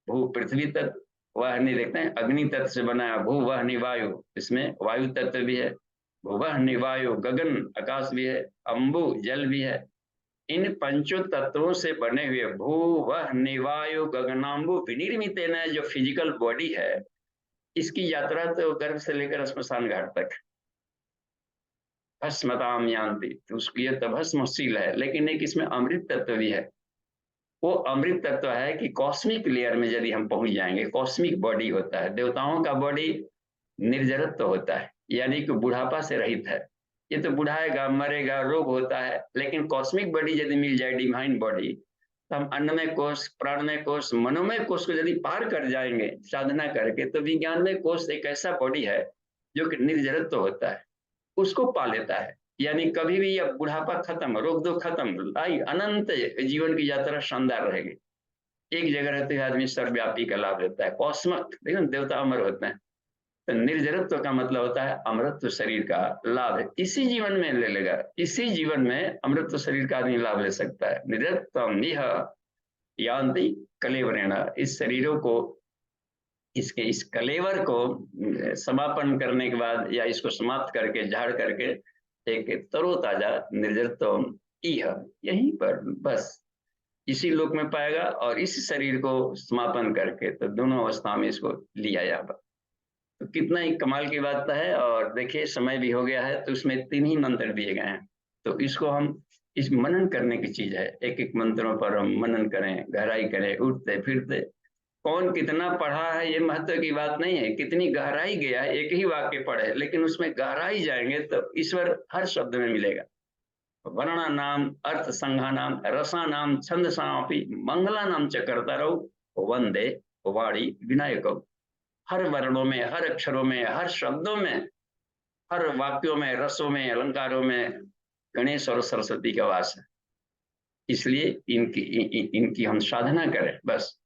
भू पृथ्वी तत्व, वह नहीं देखते हैं अग्नि तत्व से बना है, भू वह निवायु, इसमें वायु तत्व भी है, भू वह निवायु गगन आकाश भी है, अम्बु जल भी है। इन पंचों तत्वों से बने हुए भू वह निवायु गगनाम्बु विनिर्मित जो फिजिकल बॉडी है, इसकी यात्रा तो गर्भ से लेकर श्मशान घाट तक, भस्मताम यान्ति, तो उसकी ये तो भस्मशील है। लेकिन एक इसमें अमृत तत्व भी है। वो अमृत तत्व है कि कॉस्मिक लेयर में यदि हम पहुंच जाएंगे, कॉस्मिक बॉडी होता है, देवताओं का बॉडी निर्जरत्व होता है, यानी कि बुढ़ापा से रहित है। ये तो बुढ़ाएगा, मरेगा, रोग होता है, लेकिन कॉस्मिक बॉडी यदि मिल जाए, डिवाइन बॉडी, तो हम अन्नमय कोश, प्राणमय कोश, मनोमय कोश को यदि पार कर जाएंगे साधना करके, तो विज्ञानमय कोश एक ऐसा बॉडी है जो कि निर्जरत्व होता है, उसको पा लेता है। यानी कभी भी यह बुढ़ापा खत्म, रोग दो खत्म, आई अनंत जीवन की यात्रा शानदार रहेगी। एक जगह रहते हुए आदमी सर्वव्यापी का लाभ लेता है। कॉस्मक देखो, देवता अमर होते हैं, तो निर्जरत्व का मतलब होता है अमृतत्व शरीर का लाभ है, इसी जीवन में ले लेगा, इसी जीवन में अमृतत्व शरीर का आदमी लाभ ले सकता है। निर्जरत्वम निह यान्ति कलेवरेण, इस शरीरों को, इसके इस कलेवर को समापन करने के बाद, या इसको समाप्त करके, झाड़ करके, एक तरोताजा निर्जरत्वम इह, यहीं पर बस इसी लोक में पाएगा, और इस शरीर को समापन करके, तो दोनों अवस्था में इसको लिया जाएगा। तो कितना ही कमाल की बात है। और देखिए समय भी हो गया है, तो उसमें 3 ही मंत्र दिए गए हैं, तो इसको हम, इस मनन करने की चीज है, एक एक मंत्रों पर हम मनन करें, गहराई करें, उठते फिरते। कौन कितना पढ़ा है ये महत्व की बात नहीं है, कितनी गहराई गया है, एक ही वाक्य पढ़े, लेकिन उसमें गहराई जाएंगे तो ईश्वर हर शब्द में मिलेगा। वर्णा नाम अर्थ संघा नाम रसा नाम छंद सापी मंगला नाम च कर्ता वंदे वाणी विनायक। हर वर्णों में, हर अक्षरों में, हर शब्दों में, हर वाक्यों में, रसों में, अलंकारों में गणेश और सरस्वती का वास है। इसलिए इनकी हम साधना करें बस।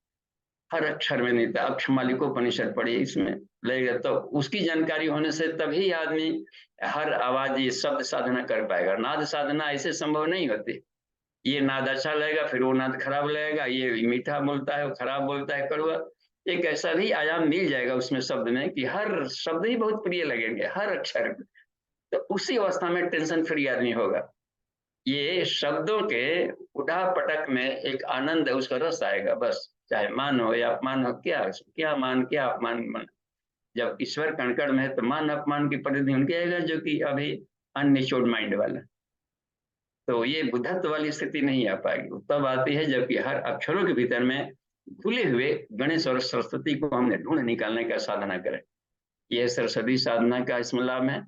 हर अक्षर में नहीं था, अक्ष मालिकोपनिषद पढ़िए, इसमें लगेगा, तो उसकी जानकारी होने से तभी आदमी हर आवाज, ये शब्द साधना कर पाएगा। नाद साधना ऐसे संभव नहीं होती। ये नाद अच्छा लगेगा, फिर वो नाद खराब लगेगा, ये मीठा बोलता है, वो खराब बोलता है, कड़वा। एक ऐसा भी आयाम मिल जाएगा उसमें शब्द में कि हर शब्द ही बहुत प्रिय लगेंगे, हर अक्षर। तो उसी अवस्था में टेंशन फ्री आदमी होगा। ये शब्दों के उठा पटक में एक आनंद है, उसका रस आएगा बस। चाहे मान हो या अपमान हो, क्या क्या मान, क्या अपमान मन। जब ईश्वर कणकण में है, तो मान अपमान की परिधि उनकी आएगा जो कि अभी अननिचोड़ माइंड वाला। तो ये बुद्धत्व वाली स्थिति नहीं आ पाएगी, तब आती है जबकि हर अक्षरों के भीतर में खुले हुए गणेश और सरस्वती को हमने ढूंढ निकालने का साधना करें। यह सरस्वती साधना का इसमें लाभ है।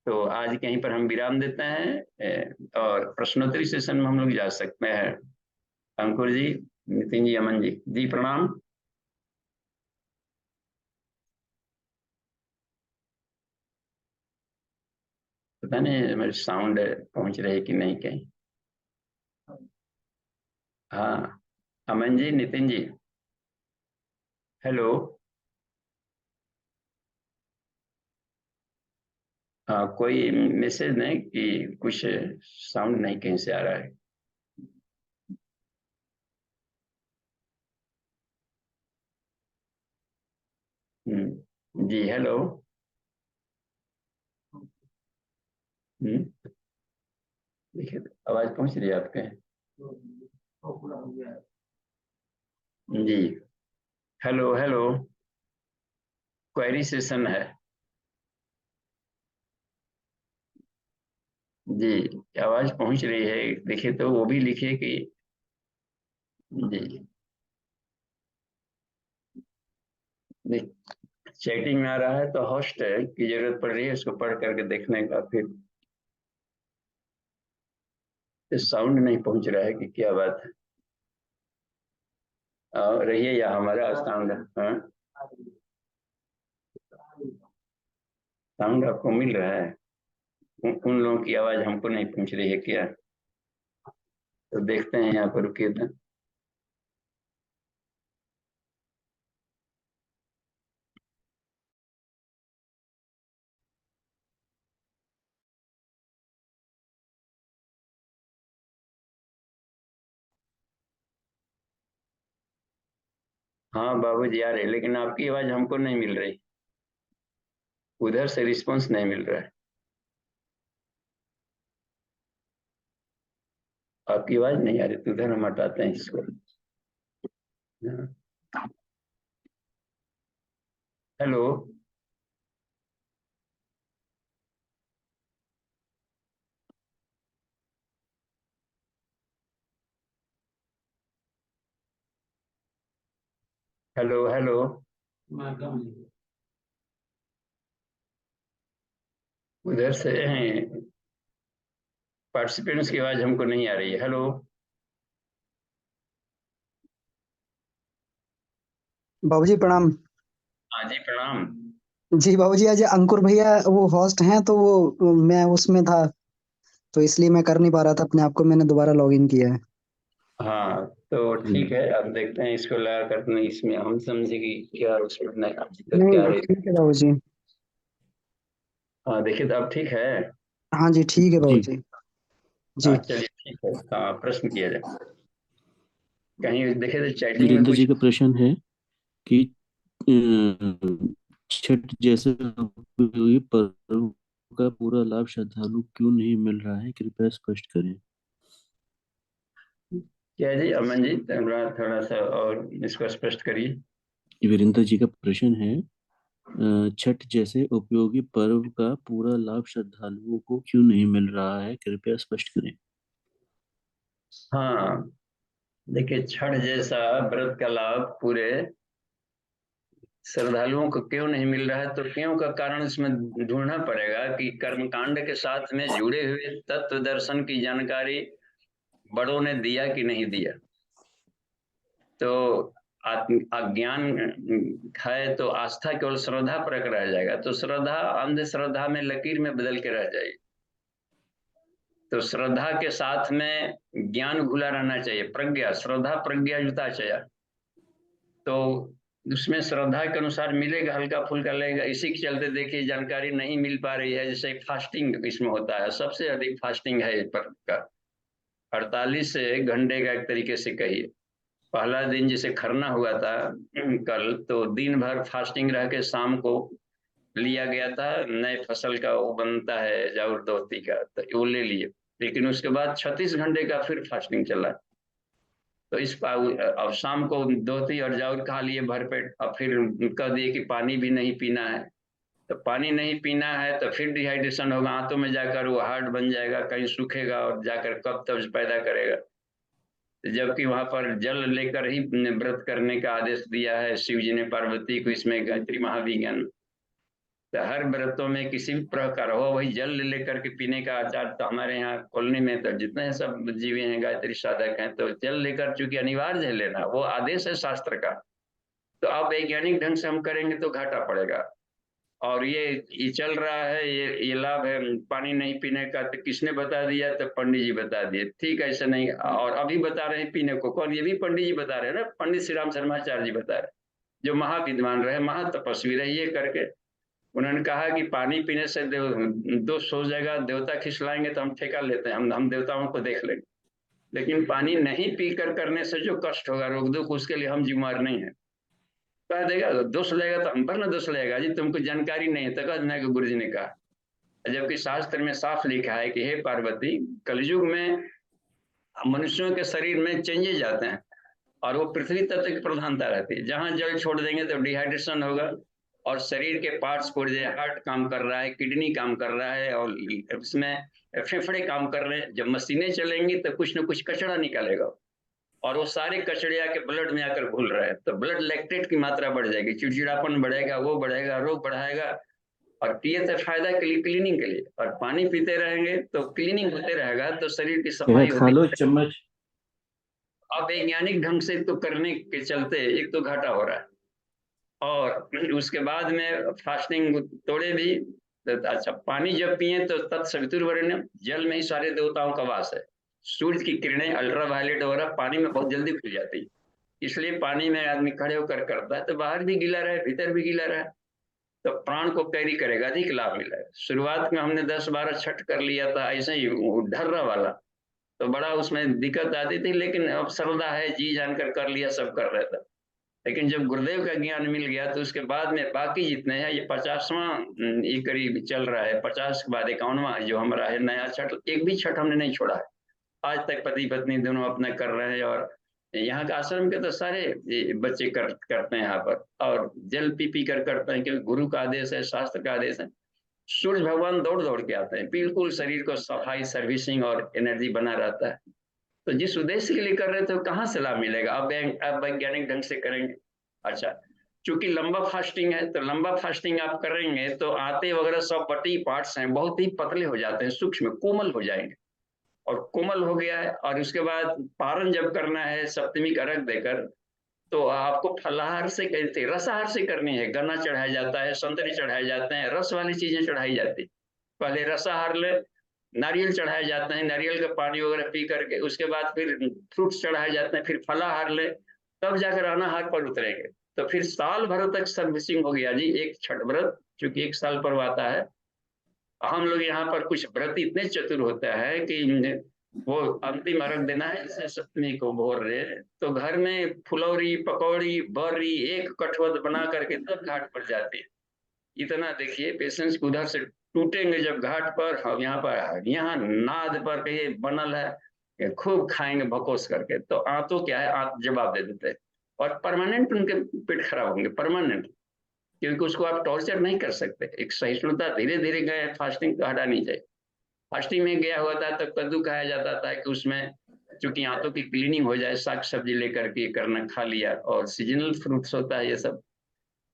तो आज कहीं पर हम विराम देते हैं, और प्रश्नोत्तरी सेशन में हम लोग जा सकते हैं। अंकुर जी, नितिन जी, अमन जी, जी प्रणाम। पता नहीं मेरे साउंड पहुंच रहे कि नहीं कहीं। हाँ, अमन जी, नितिन जी, हेलो। हाँ, कोई मैसेज नहीं कि कुछ साउंड नहीं कहीं से आ रहा है। जी हेलो। हम्म, देखिए आवाज पहुंच रही है आपके। जी, हेलो हेलो, क्वेरी सेशन है। जी, आवाज पहुंच रही है, देखिए तो वो भी लिखिए कि। जी, चैटिंग में आ रहा है तो होस्ट की जरूरत पड़ रही है, उसको पढ़ करके देखने का। फिर साउंड नहीं पहुंच रहा है कि क्या बात है। रहिए या हमारा साउंड, हाँ, साउंड आपको मिल रहा है। उन लोगों की आवाज हमको नहीं पहुंच रही है क्या? तो देखते हैं, यहाँ पर रुकिए तो। हाँ बाबूजी आ रहे, लेकिन आपकी आवाज हमको नहीं मिल रही, उधर से रिस्पॉन्स नहीं मिल रहा है। आपकी आवाज नहीं आ रही, तो उधर हम हटाते हैं इसको। हाँ, हेलो हेलो हेलो। उधर से पार्टिसिपेंट्स की आवाज हमको नहीं आ रही है। हेलो। बाबूजी प्रणाम। हाँ जी, प्रणाम। जी बाबूजी, आज अंकुर भैया वो होस्ट हैं, तो वो मैं उसमें था, तो इसलिए मैं कर नहीं पा रहा था अपने आप को, मैंने दोबारा लॉग इन किया है। हाँ तो ठीक है, अब देखते हैं इसको लगा कर। नहीं, इसमें हम समझे कि क्या उसमें दिक्कत क्या नहीं रही। ठीक है बाबूजी। हाँ देखिए, तो अब ठीक है। हाँ जी ठीक है जी। बाबूजी। हाँ जी। चलिए, ठीक है। हाँ, प्रश्न किया जाए। कहीं देखे तो चैटिंग में वीरेंद्र जी कुछ। का प्रश्न है कि छठ जैसे उपयोगी पर्व का पूरा लाभ श्रद्धालु क्यों नहीं मिल रहा है, कृपया स्पष्ट करें। क्या जी, अमन जी, थोड़ा थोड़ा सा और इसको स्पष्ट करिए। वीरेंद्र जी का प्रश्न है, छठ जैसे उपयोगी पर्व का पूरा लाभ श्रद्धालुओं को क्यों नहीं मिल रहा है, कृपया स्पष्ट करें। हाँ देखिए, छठ जैसा व्रत का लाभ पूरे श्रद्धालुओं को क्यों नहीं मिल रहा है, तो क्यों का कारण इसमें ढूंढना पड़ेगा कि कर्मकांड के साथ में जुड़े हुए तत्व दर्शन की जानकारी बड़ों ने दिया कि नहीं दिया। तो अज्ञान है तो आस्था केवल श्रद्धा पर रह जाएगा, तो श्रद्धा अंधश्रद्धा में लकीर में बदल के रह जाएगी। तो श्रद्धा के साथ में ज्ञान घुला रहना चाहिए, प्रज्ञा, श्रद्धा प्रज्ञा जुता चाहिए। तो उसमें श्रद्धा के अनुसार मिलेगा, हल्का फुल्का लगेगा। इसी के चलते देखिए जानकारी नहीं मिल पा रही है। जैसे फास्टिंग इसमें होता है, सबसे अधिक फास्टिंग है इस पर का, 48 घंटे का एक तरीके से कहिए। पहला दिन जैसे खरना हुआ था कल, तो दिन भर फास्टिंग रह के शाम को लिया गया था। नए फसल का वो बनता है जाउर दोस्ती का, तो वो ले लिए। लेकिन उसके बाद 36 घंटे का फिर फास्टिंग चला। तो अब शाम को धोती और जाउर खा लिए भरपेट। अब फिर कह दिए कि पानी भी नहीं पीना है। तो पानी नहीं पीना है तो फिर डिहाइड्रेशन होगा, आंतों में जाकर वो हार्ड बन जाएगा, कहीं सूखेगा और जाकर कब तब पैदा करेगा। जबकि वहां पर जल लेकर ही व्रत करने का आदेश दिया है शिव जी ने पार्वती को, इसमें गायत्री महाविज्ञान। तो हर व्रतों में किसी भी प्रकार हो, वही जल लेकर के पीने का आचार। तो हमारे यहाँ कॉलोनी में तो जितने सब जीवे हैं, गायत्री साधक हैं, तो जल लेकर चूंकि अनिवार्य है लेना, वो आदेश है शास्त्र का। तो अब वैज्ञानिक ढंग से हम करेंगे तो घाटा पड़ेगा। और ये चल रहा है, ये लाभ है पानी नहीं पीने का, तो किसने बता दिया? तो पंडित जी बता दिए। ठीक है, ऐसा नहीं। और अभी बता रहे हैं पीने को कौन? ये भी पंडित जी बता रहे हैं ना, पंडित श्री राम शर्माचार्य जी बता रहे हैं, जो महाविद्वान रहे, महातपस्वी रहे। ये करके उन्होंने कहा कि पानी पीने से दोष हो जाएगा, देवता खिसलाएंगे, तो हम ठेका लेते हैं, हम देवताओं को देख लेंगे। लेकिन पानी नहीं पीकर करने से जो कष्ट होगा, रोग दुख, उसके लिए हम जिम्मेवार नहीं है। कह देगा दोष लेगा तो हम पर ना दोष लेगा, जी तुमको जानकारी नहीं है, तो कह देना कि गुरु जी ने कहा। जबकि शास्त्र में साफ लिखा है कि हे पार्वती, कलयुग में मनुष्यों के शरीर में चेंजेज आते हैं, और वो पृथ्वी तत्व की प्रधानता रहती है। जहां जल छोड़ देंगे तो डिहाइड्रेशन होगा, और शरीर के पार्ट्स पुर्जे, हार्ट काम कर रहा है, किडनी काम कर रहा है, और इसमें फेफड़े काम कर रहे हैं। जब मशीनें चलेंगी तो कुछ ना कुछ कचरा निकालेगा, और वो सारे कचड़े आके ब्लड में आकर घुल रहे हैं, तो ब्लड लैक्टेट की मात्रा बढ़ जाएगी, चिड़चिड़ापन बढ़ेगा, वो बढ़ेगा, रोग बढ़ाएगा। और पिए तो फायदा के लिए, क्लीनिंग के लिए। और पानी पीते रहेंगे तो क्लीनिंग होते रहेगा, तो शरीर की यह सफाई खा होती लो रहेगी। चम्मच। अब वैज्ञानिक ढंग से तो करने के चलते एक तो घाटा हो रहा है, और उसके बाद में फास्टिंग तोड़े भी। तो अच्छा, पानी जब पिए तो तत्सवितुर्वरेण्यम, जल में ही सारे देवताओं का वास है। सूर्य की किरणें अल्ट्रा वायलेट वगैरह पानी में बहुत जल्दी खुल जाती है। इसलिए पानी में आदमी खड़े होकर करता है, तो बाहर भी गीला रहे, भीतर भी गीला रहे, तो प्राण को कैरी करेगा, अधिक लाभ मिलेगा। शुरुआत में हमने 10-12 छठ कर लिया था ऐसे ही ढर्रा वाला, तो बड़ा उसमें दिक्कत आती थी। लेकिन अब श्रद्धा है, जी जानकर कर लिया, सब कर रहे थे। लेकिन जब गुरुदेव का ज्ञान मिल गया तो उसके बाद में बाकी जितने हैं, ये 50वां ये करीब चल रहा है, 50 के बाद 51वां जो हमारा है नया छठ, एक भी छठ हमने नहीं छोड़ा है। आज तक पति पत्नी दोनों अपना कर रहे हैं। और यहाँ के आश्रम के तो सारे बच्चे करते हैं यहाँ पर, और जल पी पी कर करते हैं, क्योंकि गुरु का आदेश है, शास्त्र का आदेश है। सूर्य भगवान दौड़ दौड़ के आते हैं, बिल्कुल शरीर को सफाई, सर्विसिंग और एनर्जी बना रहता है। तो जिस उद्देश्य के लिए कर रहे थे, कहाँ से लाभ मिलेगा? अब वैज्ञानिक ढंग से करेंगे। अच्छा, चूंकि लंबा फास्टिंग है, तो लंबा फास्टिंग आप करेंगे तो आते वगैरह सब बटी पार्ट्स हैं बहुत ही पतले हो जाते हैं, सूक्ष्म कोमल हो जाएंगे। और कोमल हो गया है, और उसके बाद पारण जब करना है सप्तमी का अर्घ देकर, तो आपको फलाहार से कहते रसाहार से करनी है। गन्ना चढ़ाया जाता है, संतरे चढ़ाए जाते हैं, रस वाली चीजें चढ़ाई जाती। पहले रसाहार ले, नारियल चढ़ाए जाते हैं, नारियल का पानी वगैरह पी करके उसके बाद फिर फ्रूट्स चढ़ाए जाते हैं, फिर फलाहार ले, तब जाकर अनाहार पर उतरेंगे। तो फिर साल भर तक सर्विसिंग हो गया जी एक छठ व्रत, चूंकि एक साल पर्व आता है। हम लोग यहाँ पर कुछ व्रत इतने चतुर होता है कि वो अंतिम अर्घ देना है, जैसे सप्तमी को भोर रहे, तो घर में फुलौरी पकौड़ी बर्री एक कठवत बना करके तब घाट पर जाते हैं। इतना देखिए पेशेंस उधर से टूटेंगे जब घाट पर, हम यहाँ पर यहाँ नाद पर कहीं बनल है, खूब खाएंगे भकोस करके। तो आंतों क्या है, आंत जवाब दे देते हैं, और परमानेंट उनके पेट खराब होंगे, परमानेंट। क्योंकि उसको आप टॉर्चर नहीं कर सकते। एक सहिष्णुता, धीरे धीरे गए, फास्टिंग तो हटा नहीं जाए। फास्टिंग में गया हुआ था तो कद्दू खाया जाता था कि उसमें चूंकि आंतों की क्लीनिंग हो जाए, साग सब्जी लेकर के करना खा लिया, और सीजनल फ्रूट्स होता है ये सब।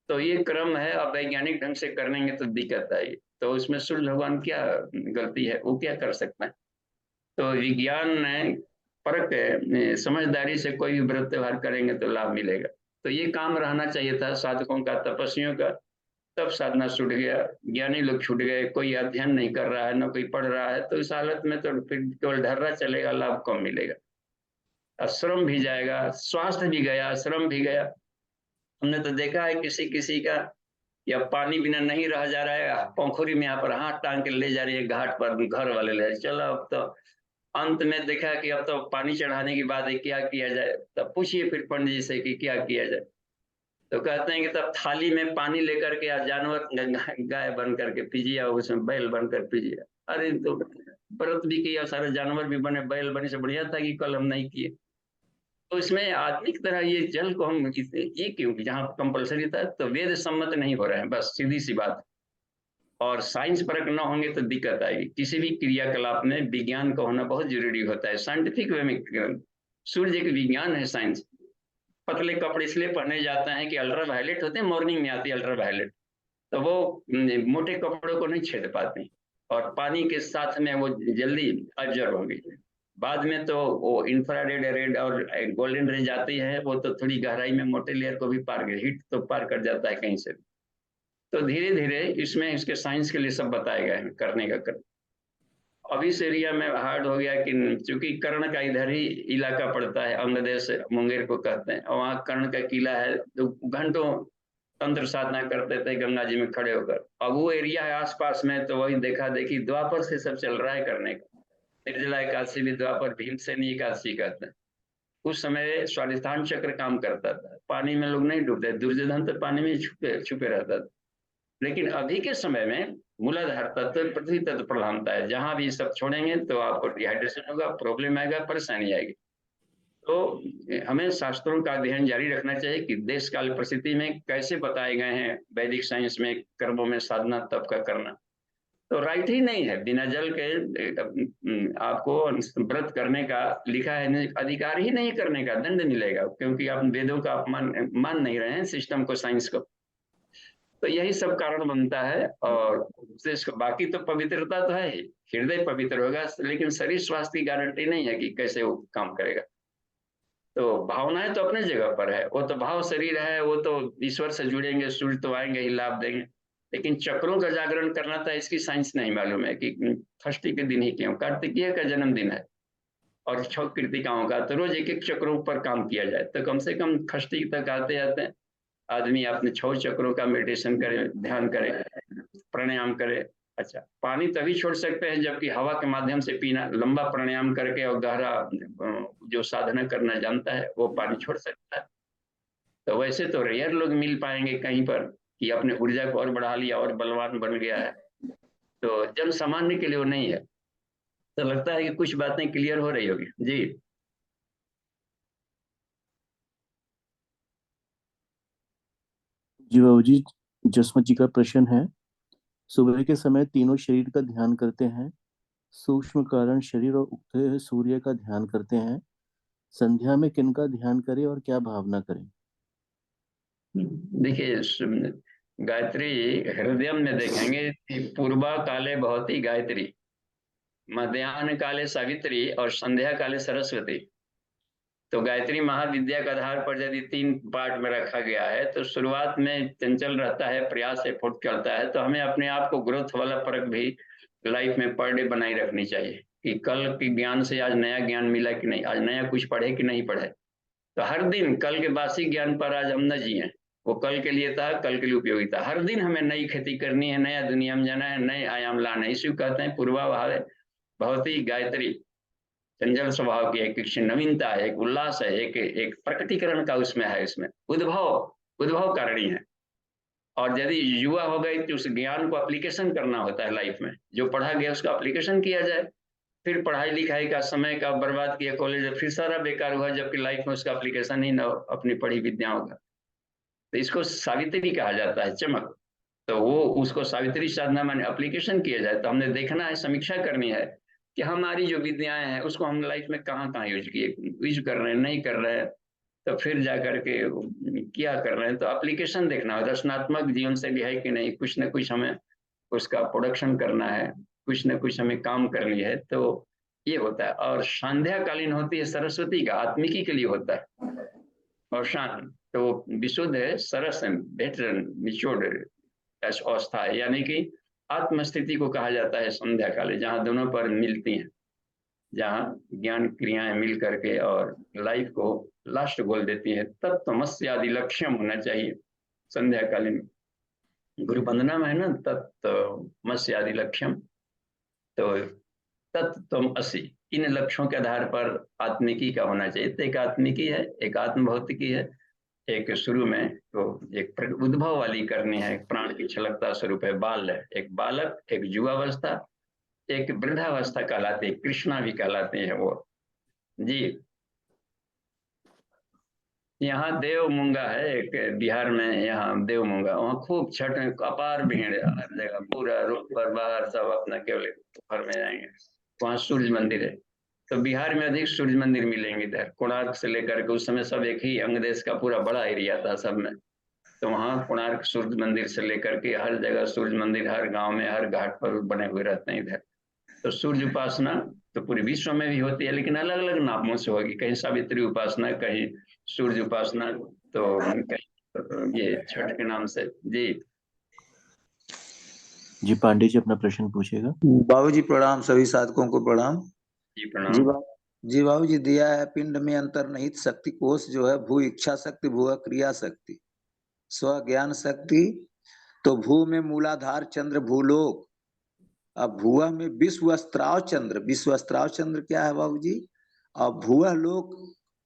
तो ये क्रम है, अब वैज्ञानिक ढंग से करेंगे तो दिक्कत आई। तो उसमें सूर्य भगवान क्या गलती है, वो क्या कर सकता है। तो विज्ञान ने परख है, समझदारी से कोई भी व्रत त्योहार करेंगे तो लाभ मिलेगा। तो ये काम रहना चाहिए था साधकों का, तपस्वियों का। तब साधना छूट गया, ज्ञानी लोग छूट गए, कोई अध्ययन नहीं कर रहा है, न कोई पढ़ रहा है, तो इस हालत में तो फिर केवल ढर्रा चलेगा, लाभ कम मिलेगा। श्रम भी जाएगा, स्वास्थ्य भी गया, श्रम भी गया। हमने तो देखा है किसी किसी का, या पानी बिना नहीं रह जा रहा है, पंखुरी में यहाँ पर हाथ टांग के ले जा रही है घाट पर, घर वाले ले चलो। अब तो अंत में देखा कि अब तो पानी चढ़ाने की बात है, क्या किया जाए। तब पूछिए फिर पंडित जी से कि क्या किया जाए। तो कहते हैं कि तब थाली में पानी लेकर के जानवर गाय बन करके पीजिए, और उसमें बैल बनकर पीजिए। अरे तो व्रत भी किया, सारे जानवर भी बने, बैल बने, से बढ़िया था कि कल हम नहीं किए। तो इसमें आदमी की तरह ये जल को हम ये क्यों, जहाँ कंपलसरी था, तो वेद सम्मत नहीं हो रहे हैं, बस सीधी सी बात। और साइंस परक न होंगे तो दिक्कत आएगी। किसी भी क्रियाकलाप में विज्ञान का होना बहुत जरूरी होता है, साइंटिफिक वे में। सूर्य एक विज्ञान है, साइंस। पतले कपड़े इसलिए पहने जाते हैं कि अल्ट्रा वायलेट होते हैं, मॉर्निंग में आती है अल्ट्रा वायलेट, तो वो मोटे कपड़ों को नहीं छेड़ पाते, और पानी के साथ में वो जल्दी अब्जॉर्ब होगी। बाद में तो वो इंफ्रारेड रेड और गोल्डन रेज आती है, वो तो थोड़ी गहराई में मोटे लेयर को भी पार कर, हीट तो पार कर जाता है कहीं से। तो धीरे धीरे इसमें इसके साइंस के लिए सब बताए गए हैं करने का कर। अब इस एरिया में हार्ड हो गया कि चूंकि कर्ण का इधर ही इलाका पड़ता है, अंगदेश मुंगेर को कहते हैं, और वहाँ कर्ण का किला है, तो घंटों तंत्र साधना करते थे गंगा जी में खड़े होकर। अब वो एरिया है आसपास में, तो वही देखा देखी द्वापर से सब चल रहा है करने का। निर्जला एकादशी भी द्वापर, भीमसेनी एकादशी कहते हैं। उस समय स्वादिष्ठान चक्र काम करता था, पानी में लोग नहीं डूबते, दुर्योधन तो पानी में छुपे छुपे रहता था। लेकिन अभी के समय में मूलाधार तत्व, पृथ्वी तत्व प्रधानता है। जहां भी सब छोड़ेंगे तो आपको डिहाइड्रेशन होगा, प्रॉब्लम आएगा, परेशानी आएगी। तो हमें शास्त्रों का अध्ययन जारी रखना चाहिए कि देश काल परिस्थिति में कैसे बताए गए हैं वैदिक साइंस में कर्मों में साधना तप का करना। तो राइट ही नहीं है बिना जल के आपको व्रत करने का, लिखा है अधिकार ही नहीं करने का, दंड मिलेगा, क्योंकि आप वेदों का अपमान मान नहीं रहे हैं, सिस्टम को, साइंस को। तो यही सब कारण बनता है। और बाकी तो पवित्रता तो है ही, हृदय पवित्र होगा, लेकिन शरीर स्वास्थ्य की गारंटी नहीं है कि कैसे वो काम करेगा। तो भावनाएं तो अपने जगह पर है, वो तो भाव शरीर है, वो तो ईश्वर से जुड़ेंगे, सूर्य तो आएंगे ही, लाभ देंगे। लेकिन चक्रों का जागरण करना था, इसकी साइंस नहीं मालूम है कि षष्ठी के दिन ही क्यों, कार्तिकेय का जन्मदिन है और 6 कृतिकाओं का, तो रोज एक एक चक्रों पर काम किया जाए, तो कम से कम षष्ठी तक आते आते आदमी अपने 6 चक्रों का मेडिटेशन करे, ध्यान करे, प्राणायाम करे। अच्छा, पानी तभी छोड़ सकते हैं जबकि हवा के माध्यम से पीना, लंबा प्राणायाम करके और गहरा जो साधना करना जानता है वो पानी छोड़ सकता है। तो वैसे तो रेयर लोग मिल पाएंगे कहीं पर कि अपने ऊर्जा को और बढ़ा लिया और बलवान बन गया है, तो जन सामान्य के लिए वो नहीं है। तो लगता है कि कुछ बातें क्लियर हो रही होगी जी। जी बाबू जी, जसमत जी का प्रश्न है, सुबह के समय तीनों शरीर का ध्यान करते हैं, सूक्ष्म कारण शरीर और उगते हुए सूर्य का ध्यान करते हैं, संध्या में किनका ध्यान करें और क्या भावना करें? देखिए, गायत्री हृदय में देखेंगे कि पूर्वा काले भवती गायत्री, मध्याह्न काले सावित्री और संध्या काले सरस्वती। तो गायत्री महाविद्या के आधार पर यदि 3 पार्ट में रखा गया है, तो शुरुआत में चंचल रहता है, प्रयास एफर्ट करता है, तो हमें अपने आप को ग्रोथ वाला परख भी लाइफ में पर डे बनाई रखनी चाहिए कि कल के ज्ञान से आज नया ज्ञान मिला कि नहीं, आज नया कुछ पढ़े कि नहीं पढ़े। तो हर दिन कल के बासी ज्ञान पर आज हम न जिए, वो कल के लिए था, कल के लिए उपयोगी था। हर दिन हमें नई खेती करनी है, नया दुनिया में जाना है, नए आयाम लाना है। इसी कहते हैं पूर्वा भाव बहुत ही गायत्री, चंचल स्वभाव की एक नवीनता है, एक उल्लास है, एक प्रकटीकरण का उसमें है, इसमें उद्भव कारणी है। और यदि युवा हो गए तो उस ज्ञान को एप्लीकेशन करना होता है लाइफ में, जो पढ़ा गया उसका एप्लीकेशन किया जाए। फिर पढ़ाई लिखाई का समय का बर्बाद किया, कॉलेज फिर सारा बेकार हुआ, जबकि लाइफ में उसका एप्लीकेशन ही ना हो अपनी पढ़ी विद्याओं का। तो इसको सावित्री कहा जाता है, चमक। तो वो उसको सावित्री साधना माने एप्लीकेशन किया जाए। तो हमने देखना है, समीक्षा करनी है कि हमारी जो विद्याएं हैं उसको हम लाइफ में कहाँ यूज कर रहे हैं, नहीं कर रहे हैं। तो फिर जाकर के क्या कर रहे हैं, तो एप्लीकेशन देखना है, रचनात्मक जीवन से भी है कि नहीं, कुछ न कुछ हमें उसका प्रोडक्शन करना है, कुछ न कुछ हमें काम करनी है। तो ये होता है। और संध्या कालीन होती है सरस्वती का, आत्मिकी के लिए होता है। और शांत तो विशुद्ध है, सरस है, बेटर निचोड़ अवस्था है, यानी कि आत्मस्थिति को कहा जाता है संध्या काल, जहाँ दोनों पर मिलती हैं, जहाँ ज्ञान क्रियाएं मिल करके और लाइफ को लास्ट गोल देती है। तत्त्वमस्यादि लक्ष्यम होना चाहिए संध्याकालीन गुरु वंदना में है ना, तत्त्वमस्यादि लक्ष्यम। तो तत्त्वम असि, इन लक्ष्यों के आधार पर आत्मिकी का होना चाहिए। तो एक आत्मिकी है, एक आत्म भौतिकी है, एक शुरू में तो एक उद्भव वाली करनी है, प्राण की छलकता स्वरूप है, बाल है, एक बालक, एक युवावस्था, एक वृद्धावस्था कहलाते हैं, कृष्णा भी कहलाते हैं वो जी। यहाँ देव मूंगा है एक, बिहार में यहाँ देव मूंगा, वहाँ खूब छठ में अपार भीड़ है, हर जगह पूरा रोड पर बाहर सब अपना केवल घर में जाएंगे। वहाँ सूर्य मंदिर है, तो बिहार में अधिक सूर्य मंदिर मिलेंगे इधर, कोणार्क से लेकर के, उस समय सब एक ही अंग देश का पूरा बड़ा एरिया था सब में। तो वहाँ कोणार्क सूर्य मंदिर से लेकर के हर जगह सूर्य मंदिर, हर गांव में, हर घाट पर बने हुए रहते हैं इधर। तो सूर्य उपासना तो पूरे विश्व में भी होती है, लेकिन अलग अलग नामों से होगी, कहीं सावित्री उपासना, कहीं सूर्य उपासना, तो कहीं ये छठ के नाम से जी। जी पांडे जी अपना प्रश्न पूछेगा। बाबू जी प्रणाम, सभी साधकों को प्रणाम। जी प्रणाम। जी बाबू जी, दिया है पिंड में अंतर्निहित शक्ति कोष जो है, भू इच्छा शक्ति, भू क्रिया शक्ति, स्व ज्ञान शक्ति। तो भू में मूलाधार चंद्र भूलोक, अब भुआ में विश्वस्त्राव चंद्र। विश्वस्त्राव चंद्र क्या है बाबू जी? और भुआ लोक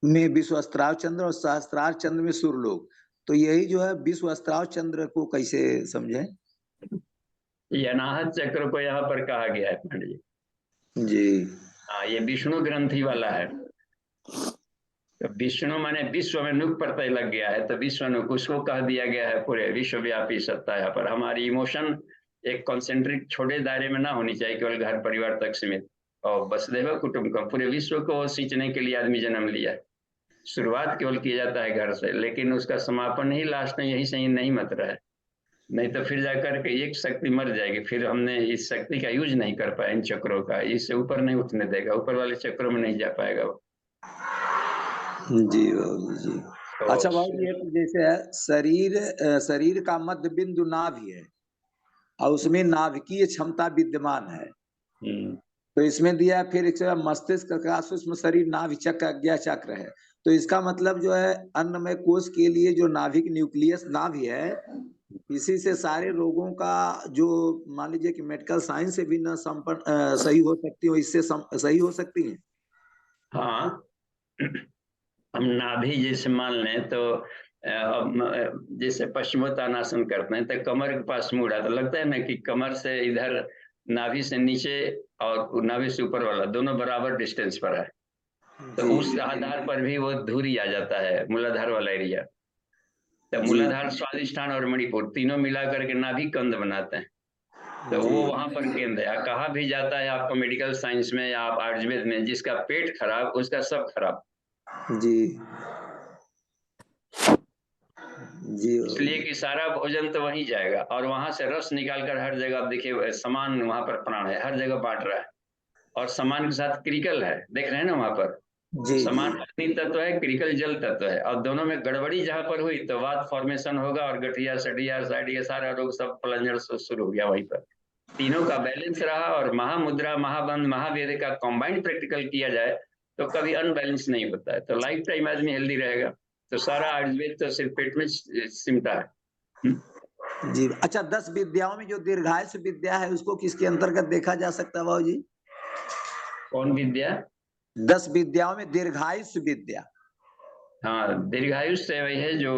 में विश्वस्त्राव चंद्र और सहस्त्रार चंद्र में सूर्यलोक। तो यही जो है विश्वस्त्राव चंद्र को कैसे समझे? ये अनाहत चक्र को यहाँ पर कहा गया है पांडे जी। जी हाँ, ये विष्णु ग्रंथि वाला है। तो विष्णु माने विश्व में नुक प्रत्यय लग गया है, तो विश्व नुक उसको कह दिया गया है। पूरे विश्वव्यापी सत्ता यहाँ पर, हमारी इमोशन एक कॉन्सेंट्रिक छोटे दायरे में ना होनी चाहिए, केवल घर परिवार तक सीमित। और वसुधैव कुटुंबकम, पूरे विश्व को सींचने के लिए आदमी जन्म लिया है। शुरुआत केवल किया जाता है घर से, लेकिन उसका समापन ही लास्ट में यही से नहीं मत रहा है। नहीं तो फिर जाकर के एक शक्ति मर जाएगी, फिर हमने इस शक्ति का यूज नहीं कर पाया, इन चक्रों का, इससे ऊपर नहीं उठने देगा, ऊपर वाले चक्रों में नहीं जा पाएगा वो। जी बाबू जी। तो अच्छा बाबू जी, एक जैसे है शरीर का मध्य बिंदु नाभि है और उसमें नाभिकीय क्षमता विद्यमान है। तो इसमें दिया है, फिर एक मस्तिष्क का सूक्ष्म शरीर नाभि चक्र अज्ञा चक्र है। तो इसका मतलब जो है अन्नमय कोश के लिए जो नाभिक न्यूक्लियस नाभि है, इसी से सारे रोगों का जो मान लीजिए कि मेडिकल साइंस से भी न संपन्न सही हो सकती हो, इससे सही हो सकती है। हाँ, हम नाभि जैसे मान लें तो जैसे पश्चिमोत्तानासन करते हैं तो कमर के पास मुड़ा, तो लगता है ना कि कमर से इधर, नाभि से नीचे और नाभि से ऊपर वाला दोनों बराबर डिस्टेंस पर है। तो उस आधार पर भी वो धुरी आ जाता है, मूलाधार वाला एरिया। तो मूलाधार, स्वादिष्ठान और मणिपुर तीनों मिला करके नाभि कंद बनाते हैं। तो वो वहां पर केंद्र है। कहा भी जाता है आपको मेडिकल साइंस में या आप आयुर्वेद में, जिसका पेट खराब उसका सब खराब। जी जी इसलिए कि सारा भोजन तो वहीं जाएगा और वहां से रस निकाल कर हर जगह, आप देखिए समान वहां पर प्राण है, हर जगह बांट रहा है। और समान के साथ क्रिकल है, देख रहे हैं ना वहां पर, जी समान जी अग्नि तत्व है, क्रिकल जल तत्व है, और दोनों में गड़बड़ी जहां पर हुई तो वात फॉर्मेशन होगा और गठिया सठिया साइड सारा रोग सब प्लंजर से शुरू हो गया वहीं पर। तीनों का बैलेंस रहा और महामुद्रा महाबंध महावेद का कंबाइंड प्रैक्टिकल किया जाए तो कभी अनबैलेंस नहीं होता है, तो लाइफ टाइम आदमी हेल्दी रहेगा। तो सारा आयुर्वेद तो सिर्फ पेट में सिमटा है। जी। अच्छा, 10 विद्याओं में जो दीर्घायुष विद्या है उसको किसके अंतर्गत देखा जा सकता है बाबू जी? कौन विद्या? 10 विद्याओं में दीर्घायुष विद्या। हाँ, दीर्घायुष से वही है जो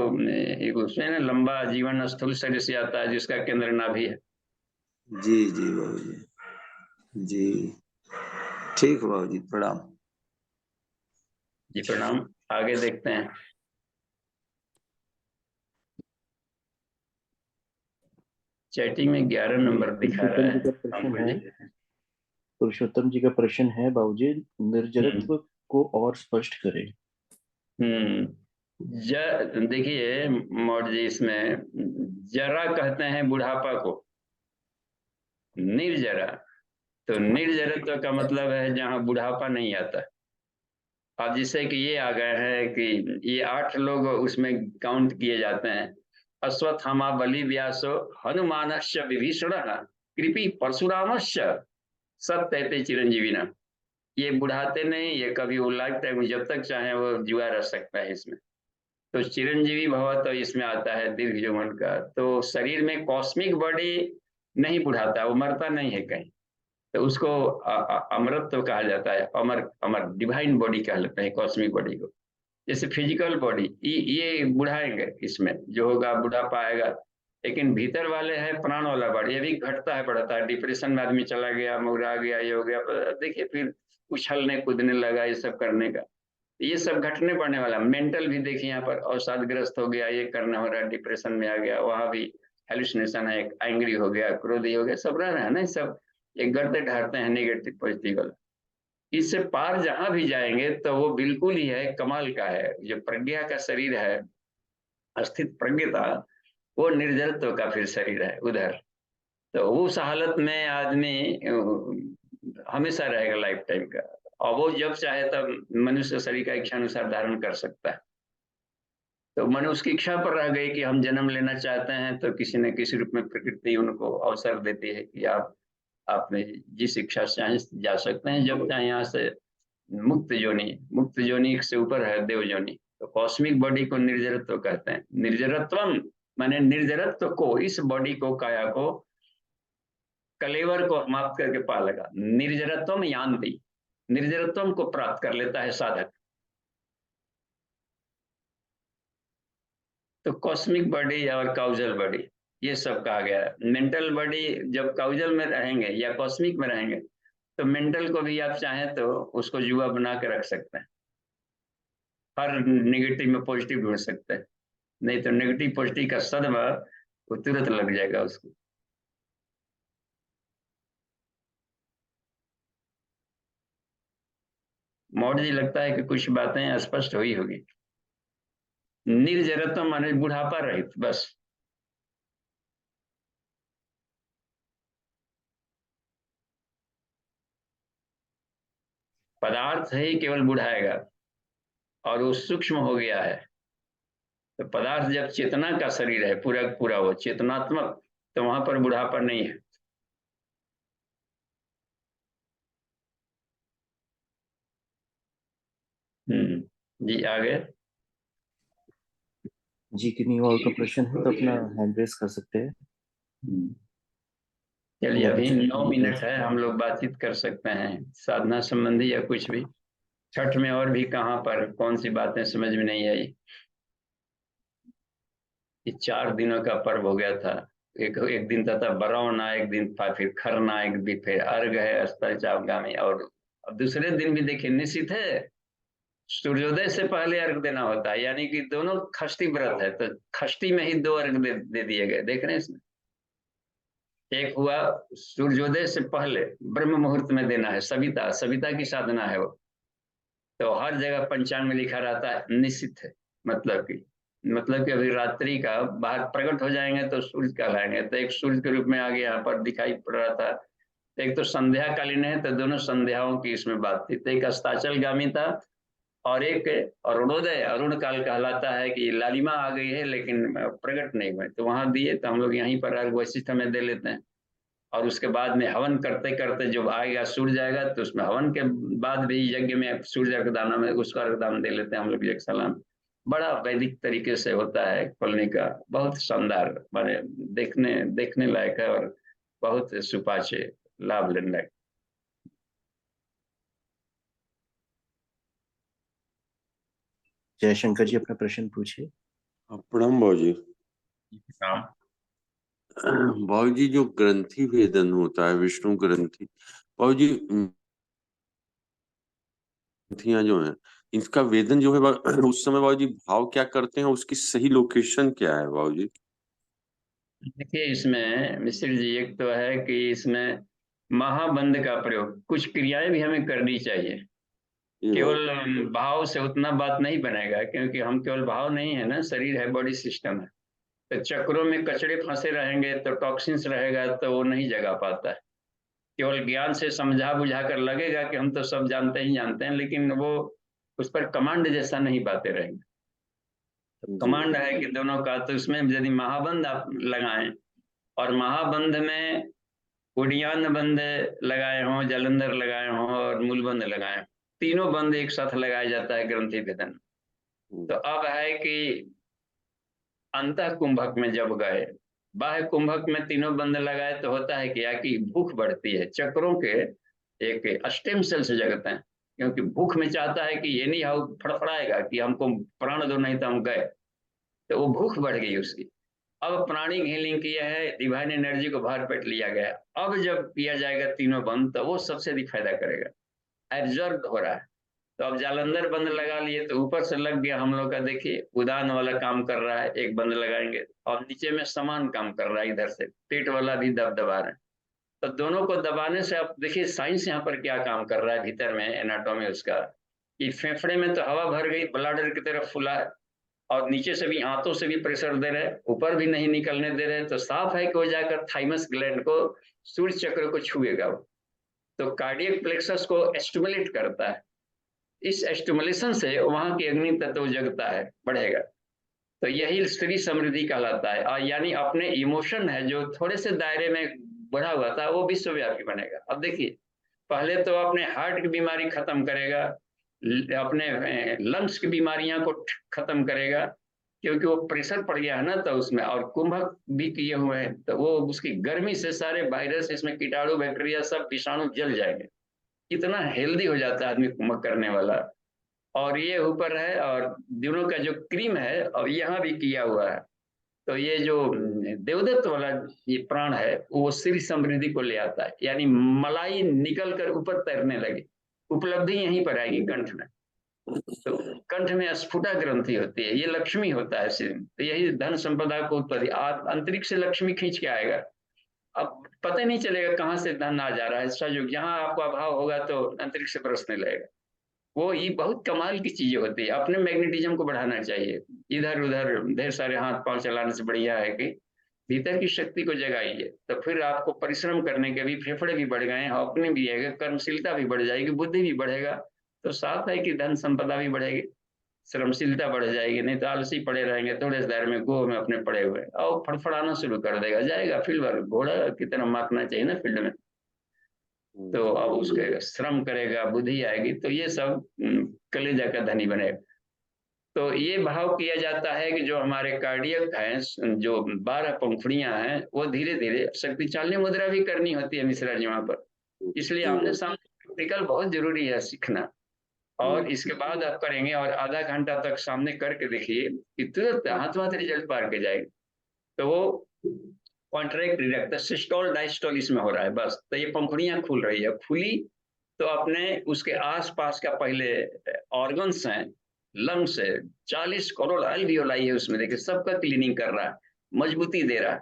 उसमें ना लंबा जीवन स्थूल शरीर से आता है, जिसका केंद्र नाभि है। जी जी बाबू जी, जी ठीक बाबू जी, प्रणाम। जी प्रणाम। आगे देखते हैं। चैटिंग में 11 नंबर दिखा रहा है। पुरुषोत्तम जी का प्रश्न है बाबूजी, निर्जरत्व को और स्पष्ट करें। देखिए मौर्य जी, इसमें जरा कहते हैं बुढ़ापा को, निर्जरा तो निर्जरत्व का मतलब है जहां बुढ़ापा नहीं आता। अब जिससे कि ये आ गए हैं कि ये 8 लोग उसमें काउंट किए जाते हैं। अश्वत्थामा बलि व्यासो हनुमानश्च विभीषणः कृपि परशुरामश्च सत्तैते चिरंजीविना। ये बुढ़ाते नहीं, ये कभी वो लाइफ टाइम जब तक चाहे वो जुआ रह सकता है इसमें। तो चिरंजीवी भव तो इसमें आता है दीर्घ जीवन का। तो शरीर में कॉस्मिक बॉडी नहीं बुढ़ाता, वो मरता नहीं है कहीं, तो उसको अमरत्व कहा जाता है। अमर अमर डिवाइन बॉडी कह लेते हैं कॉस्मिक बॉडी को। जैसे फिजिकल बॉडी ये बुढ़ाएंगे, इसमें जो होगा बुढ़ापा आएगा। लेकिन भीतर वाले है प्राण वाला बॉडी, ये भी घटता है बढ़ता है। डिप्रेशन में आदमी चला गया, मुगरा गया, ये हो गया, देखिए फिर उछलने कूदने लगा, ये सब करने का, ये सब घटने पड़ने वाला। मेंटल भी देखिए यहाँ पर अवसादग्रस्त हो गया, ये करना हो रहा है, डिप्रेशन में आ गया, वहां भी हेलुसिनेशन है, एंग्री हो गया, क्रोधी हो गया, सब रह रहा है ना, सब एक गढ़ते ढारते हैं नेगेटिव पॉजिटिव वाला। इससे पार जहां भी जाएंगे तो वो बिल्कुल ही है, कमाल का है। जो प्रज्ञा का शरीर है, अस्थित प्रज्ञता, वो निर्जरत्व का फिर शरीर है उधर। तो उस हालत में आदमी हमेशा रहेगा लाइफ टाइम का, और वो जब चाहे तब मनुष्य शरीर का इच्छा अनुसार धारण कर सकता है। तो मनुष्य उसकी इच्छा पर रह गई कि हम जन्म लेना चाहते हैं, तो किसी न किसी रूप में प्रकृति उनको अवसर देती है कि आप जिस इच्छा से चाहे जा सकते हैं, जब चाहे यहाँ से मुक्त जोनी से ऊपर है देव जोनी। तो कॉस्मिक बॉडी को निर्जरत्व कहते हैं। निर्जरत्वम माने निर्जरत्व को, इस बॉडी को, काया को, कलेवर को समाप्त करके पा लगा। निर्जरत्वम यान्ति, निर्जरत्वम को प्राप्त कर लेता है साधक। तो कॉस्मिक बॉडी और काउजल बॉडी ये सब कहा गया है। मेंटल बॉडी जब काउजल में रहेंगे या कॉस्मिक में रहेंगे तो मेंटल को भी आप चाहें तो उसको जुआ बना के रख सकते हैं, हर नेगेटिव में पॉजिटिव ढूंढ सकते हैं। नहीं तो नेगेटिव पॉजिटिव का सदमा वो तुरंत लग जाएगा उसको। मौर्य जी, लगता है कि कुछ बातें स्पष्ट हुई होगी। निर्जरत्व माने बुढ़ापा रहित, बस। पदार्थ ही केवल बुढ़ाएगा और वो सूक्ष्म हो गया है। तो पदार्थ जब चेतना का शरीर है पूरा पूरा, वो चेतनात्मक, तो वहां पर बुढ़ापा नहीं है। जी आगे। जी किन्हीं और का प्रश्न है तो अपना हैंड रेस कर सकते हैं। चलिए, अभी 9 मिनट है, हम लोग बातचीत कर सकते हैं साधना संबंधी या कुछ भी। छठ में और भी कहाँ पर कौन सी बातें समझ में नहीं आई। ये 4 दिनों का पर्व हो गया था। एक दिन था बरौना, एक दिन था फिर खरना, एक दिन फिर अर्घ है अस्ताचलगामी, और दूसरे दिन भी देखिए निश्चित है सूर्योदय से पहले अर्घ देना होता है। यानी कि दोनों खष्टी व्रत है, तो खष्टी में ही 2 अर्घ दे दिए गए, देख रहे हैं इसमें। एक हुआ सूर्योदय से पहले ब्रह्म मुहूर्त में देना है, सविता, सविता की साधना है वो। तो हर जगह पंचांग में लिखा रहता है निश्चित है, मतलब कि मतलब कि अभी रात्रि का बाहर प्रकट हो जाएंगे तो सूर्य कहलाएंगे। तो एक सूर्य के रूप में आगे यहाँ पर दिखाई पड़ रहा था। एक तो संध्या कालीन है, तो दोनों संध्याओं की इसमें बात थी। तो एक अस्ताचलगामी था और एक अरुणोदय, अरुण काल कहलाता है कि लालिमा आ गई है लेकिन प्रकट नहीं हुए, तो वहां दिए। तो हम लोग यहीं पर वैशिष्ट में दे लेते हैं। और उसके बाद में हवन करते करते जब आएगा सूर्य आएगा तो उसमें हवन के बाद भी यज्ञ में सूर्य अर्घदान में उसका अर्घदान दे लेते हैं हम लोग यज्ञशाला में। बड़ा वैदिक तरीके से होता है खोलने का, बहुत शानदार, माने देखने देखने लायक है और बहुत सुपाच्य, लाभ लेने लायक। जयशंकर जी अपना प्रश्न पूछिए। प्रणाम बाबूजी। हाँ। बाबूजी जो ग्रंथि भेदन होता है, विष्णु ग्रंथि, बाबूजी ग्रंथियां जो हैं इनका वेदन जो है उस समय बाबूजी भाव क्या करते हैं, उसकी सही लोकेशन क्या है बाबूजी? देखिए इसमें मिश्र जी, एक तो है कि इसमें महाबंध का प्रयोग, कुछ क्रियाएं भी हमें करनी चाहिए। केवल भाव से उतना बात नहीं बनेगा, क्योंकि हम केवल भाव नहीं है ना, शरीर है, बॉडी सिस्टम है। तो चक्रों में कचड़े फंसे रहेंगे तो टॉक्सिन्स रहेगा तो वो नहीं जगा पाता है। केवल ज्ञान से समझा बुझा कर लगेगा कि हम तो सब जानते ही जानते हैं, लेकिन वो उस पर कमांड जैसा नहीं पाते रहेंगे। तो कमांड है कि दोनों का, तो उसमें यदि महाबंध आप लगाएं और महाबंध में उडियान बंद लगाए हों, जलंधर लगाए हों और मूलबंध लगाए हों, तीनों बंद एक साथ लगाया जाता है ग्रंथि भेदन। तो अब है कि अंतः कुंभक में जब गए, बाह्य कुंभक में तीनों बंद लगाए तो होता है क्या कि भूख बढ़ती है, चक्रों के एक स्टेम सेल से जगते हैं, क्योंकि भूख में चाहता है कि ये नहीं हाउ फड़फड़ाएगा कि हमको प्राण दो नहीं तो हम गए, तो वो भूख बढ़ गई उसकी। अब प्राणिक हीलिंग किया है, डिवाइन एनर्जी को भर पेट लिया गया। अब जब किया जाएगा तीनों बंद तो वो सबसे अधिक फायदा करेगा, एब्जॉर्ब हो रहा है। तो अब जालंधर बंद लगा लिए तो ऊपर से लग गया हम लोग का, देखिए उदान वाला काम कर रहा है, एक बंद लगाएंगे, और नीचे में समान काम कर रहा है, इधर से पेट वाला भी दबा रहे हैं। तो दोनों को दबाने से अब देखिए साइंस यहाँ पर क्या काम कर रहा है भीतर में, एनाटॉमी उसका, कि फेफड़े में तो हवा भर गई, ब्लडर की तरफ फुला है, और नीचे से भी आंतों से भी प्रेशर दे रहे, ऊपर भी नहीं निकलने दे रहे, तो साफ है कि वो जाकर थाइमस ग्लैंड को, सूर्य चक्र को छुएगा वो, तो कार्डियक प्लेक्सस को स्टिमुलेट करता है। इस स्टिमुलेशन से वहां की अग्नि तत्व जगता है, बढ़ेगा। तो यही स्त्री समृद्धि कहलाता है। और यानी अपने इमोशन है जो थोड़े से दायरे में बढ़ा हुआ था वो विश्वव्यापी बनेगा। अब देखिए पहले तो अपने हार्ट की बीमारी खत्म करेगा, अपने लंग्स की बीमारियां को खत्म करेगा, क्योंकि वो प्रेशर पड़ गया है ना, तो उसमें, और कुंभक भी किए हुए हैं तो वो उसकी गर्मी से सारे वायरस, इसमें कीटाणु बैक्टीरिया सब विषाणु जल जाएंगे। इतना हेल्दी हो जाता है आदमी कुंभक करने वाला। और ये ऊपर है, और दिनों का जो क्रीम है और यहाँ भी किया हुआ है, तो ये जो देवदत्त वाला ये प्राण है वो श्री समृद्धि को ले आता है, यानी मलाई निकल कर ऊपर तैरने लगे, उपलब्धि यहीं पर आएगी कंठ में। तो कंठ में स्फुटा ग्रंथि होती है, ये लक्ष्मी होता है सिर, तो यही धन संपदा को उत्पत्ति, अंतरिक्ष से लक्ष्मी खींच के आएगा। अब पता नहीं चलेगा कहाँ से धन आ जा रहा है, सहयोग जहाँ आपको अभाव होगा तो अंतरिक्ष से बरसने लगेगा। वो ये बहुत कमाल की चीजें होती है, अपने मैग्नेटिज्म को बढ़ाना चाहिए। इधर उधर ढेर सारे हाथ पांव चलाने से बढ़िया है कि भीतर की शक्ति को जगाइए, तो फिर आपको परिश्रम करने के भी फेफड़े भी बढ़ गए, अपने भी है, कर्मशीलता भी बढ़ जाएगी, बुद्धि भी बढ़ेगा, तो साफ है कि धन संपदा भी बढ़ेगी, श्रमशीलता बढ़ जाएगी। नहीं तो आलसी पड़े रहेंगे, थोड़े से देर में गोह में अपने पड़े हुए, और फड़फड़ाना शुरू कर देगा, जाएगा फील्ड वर्क, घोड़ा की तरह मारना चाहिए ना फील्ड में। तो अब उसके श्रम करेगा, बुद्धि आएगी, तो ये सब कलेजा का धनी बनेगा। तो ये भाव किया जाता है कि जो हमारे कार्डियक हैं, जो 12 पंखुड़ियां हैं, वो धीरे धीरे शक्ति चालनी मुद्रा भी करनी होती है मिश्रा जी वहां पर, इसलिए आमने सामने प्रैक्टिकल बहुत जरूरी है सीखना। और इसके बाद आप करेंगे और आधा घंटा तक सामने करके देखिए कि तुरंत हाथ रिजल्ट पार के जाएगी। तो वो कॉन्ट्रैक्ट रिडक्ट, सिस्टोल डायस्टोल इसमें हो रहा है बस। तो ये पंखुड़ियां खुल रही है, खुली तो अपने उसके आसपास का पहले ऑर्गन्स हैं, लंग्स है, 40 करोड़ अल्वियोलाई है उसमें, देखिए सबका क्लीनिंग कर रहा है, मजबूती दे रहा है।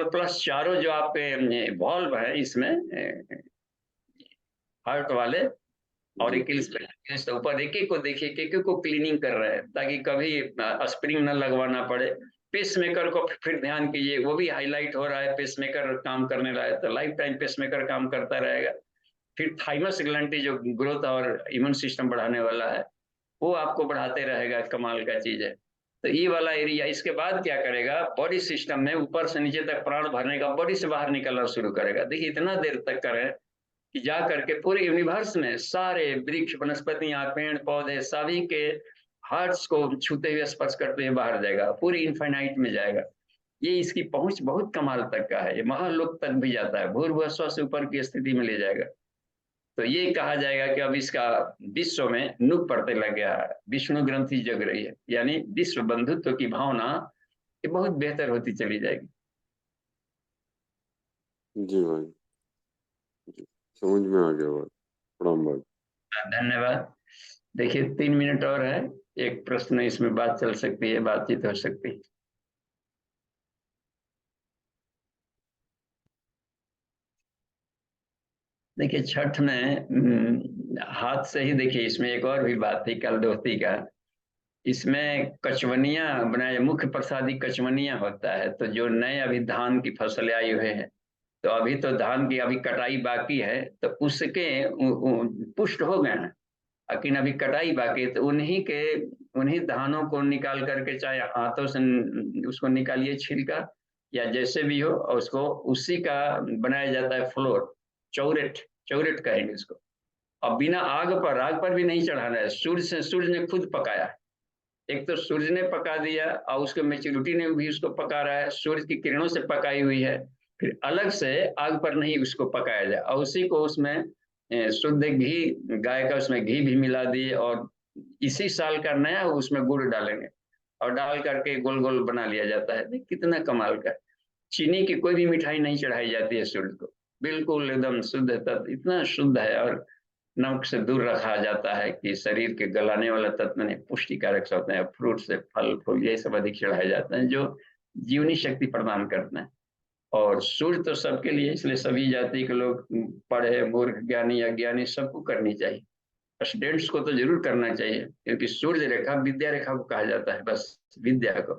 प्लस चारों जो आपके वॉल्व है इसमें हार्ट वाले, और एक तो ऊपर एक एक को देखिए, एक एक को क्लीनिंग कर रहे हैं ताकि कभी स्प्रिंग न लगवाना पड़े। पेसमेकर को फिर ध्यान कीजिए, वो भी हाईलाइट हो रहा है, पेसमेकर काम करने रहा है तो लाइफ टाइम पेसमेकर काम करता रहेगा। फिर थाइमस ग्लैंड जो ग्रोथ और इम्यून सिस्टम बढ़ाने वाला है वो आपको बढ़ाते रहेगा, कमाल का चीज है। तो ये वाला एरिया, इसके बाद क्या करेगा, बॉडी सिस्टम में ऊपर से नीचे तक प्राण भरने का, बॉडी से बाहर निकलना शुरू करेगा। देखिए इतना देर तक करें कि जा करके पूरे यूनिवर्स में सारे वृक्ष, वनस्पतियां, पेड़ पौधे सभी के हार्ट्स को छूते हुए, स्पर्श करते हुए बाहर जाएगा, पूरी इनफाइनाइट में जाएगा। ये इसकी पहुंच बहुत कमाल तक का है, ये महालोक तक भी जाता है, भूर्भुव से ऊपर की स्थिति में ले जाएगा। तो ये कहा जाएगा कि अब इसका विश्व में नुक पड़ते लग गया है, विष्णु ग्रंथि जग रही है, यानी विश्व बंधुत्व की भावना ये बहुत बेहतर होती चली जाएगी। जी भाई, जी, समझ में आ गया बात। प्रणाम भाई। धन्यवाद। देखिए 3 मिनट और है, एक प्रश्न इसमें बात चल सकती है, बातचीत हो सकती है। देखिए छठ में हाथ से ही, देखिए इसमें एक और भी बात थी कल दोस्ती का, इसमें कचवनिया बनाया, मुख्य प्रसादी कचवनिया होता है। तो जो नए अभी धान की फसल आई हुए हैं, तो अभी तो धान की अभी कटाई बाकी है, तो उसके पुष्ट हो गए हैं, लेकिन अभी कटाई बाकी है। तो उन्हीं धानों को निकाल करके, चाहे हाथों से उसको निकालिए छिलका या जैसे भी हो, और उसको उसी का बनाया जाता है फ्लोर, चौरेट, चौरेट कहेंगे इसको। अब बिना आग पर भी नहीं चढ़ाना है, सूर्य ने खुद पकाया। एक तो सूर्य ने पका दिया और उसके मैच्योरिटी ने भी उसको पका रहा है, सूर्य की किरणों से पकाई हुई है, फिर अलग से आग पर नहीं उसको पकाया जाए, और उसी को उसमें शुद्ध घी, गाय का उसमें घी भी मिला दिए, और इसी साल का नया उसमें गुड़ डालेंगे और डाल करके गोल गोल बना लिया जाता है। कितना कमाल का। चीनी की कोई भी मिठाई नहीं चढ़ाई जाती है सूर्य को, बिल्कुल एकदम शुद्ध तत्व, इतना शुद्ध है। और नमक से दूर रखा जाता है कि शरीर के गलाने वाला तत्व नहीं, पुष्टिकारक होते हैं, फ्रूट से, फल फूल ये सब अधिक चढ़ाए जाते हैं जो जीवनी शक्ति प्रदान करते हैं। और सूर्य तो सबके लिए, इसलिए सभी जाति के लोग, पढ़े मूर्ख, ज्ञानी अज्ञानी, सबको करनी चाहिए। स्टूडेंट्स को तो जरूर करना चाहिए, क्योंकि सूर्य रेखा विद्या रेखा को कहा जाता है, बस विद्या को।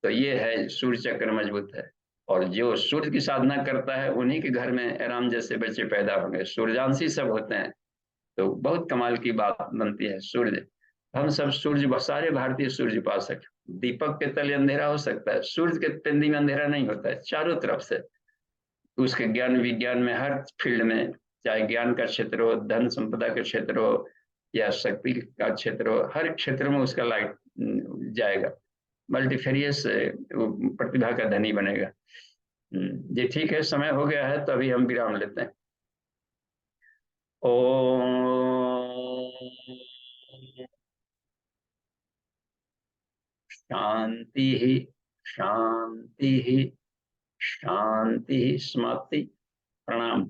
तो ये है, सूर्य चक्र मजबूत है, और जो सूर्य की साधना करता है उन्हीं के घर में राम जैसे बच्चे पैदा होंगे, सूर्यांशी सब होते हैं। तो बहुत कमाल की बात बनती है। सूर्य, हम सब सूर्य, सारे भारतीय सूर्य उपासक। दीपक के तले अंधेरा हो सकता है, सूर्य के पेंदी में अंधेरा नहीं होता है, चारों तरफ से। उसके ज्ञान विज्ञान में, हर फील्ड में, चाहे ज्ञान का क्षेत्र हो, धन संपदा का क्षेत्र हो, या शक्ति का क्षेत्र हो, हर क्षेत्र में उसका लाइट जाएगा, मल्टीफेरियस प्रतिभा का धनी बनेगा। जी ठीक है, समय हो गया है तो अभी हम विराम लेते हैं। ओम शांति शांति शांति। समाप्ति। प्रणाम।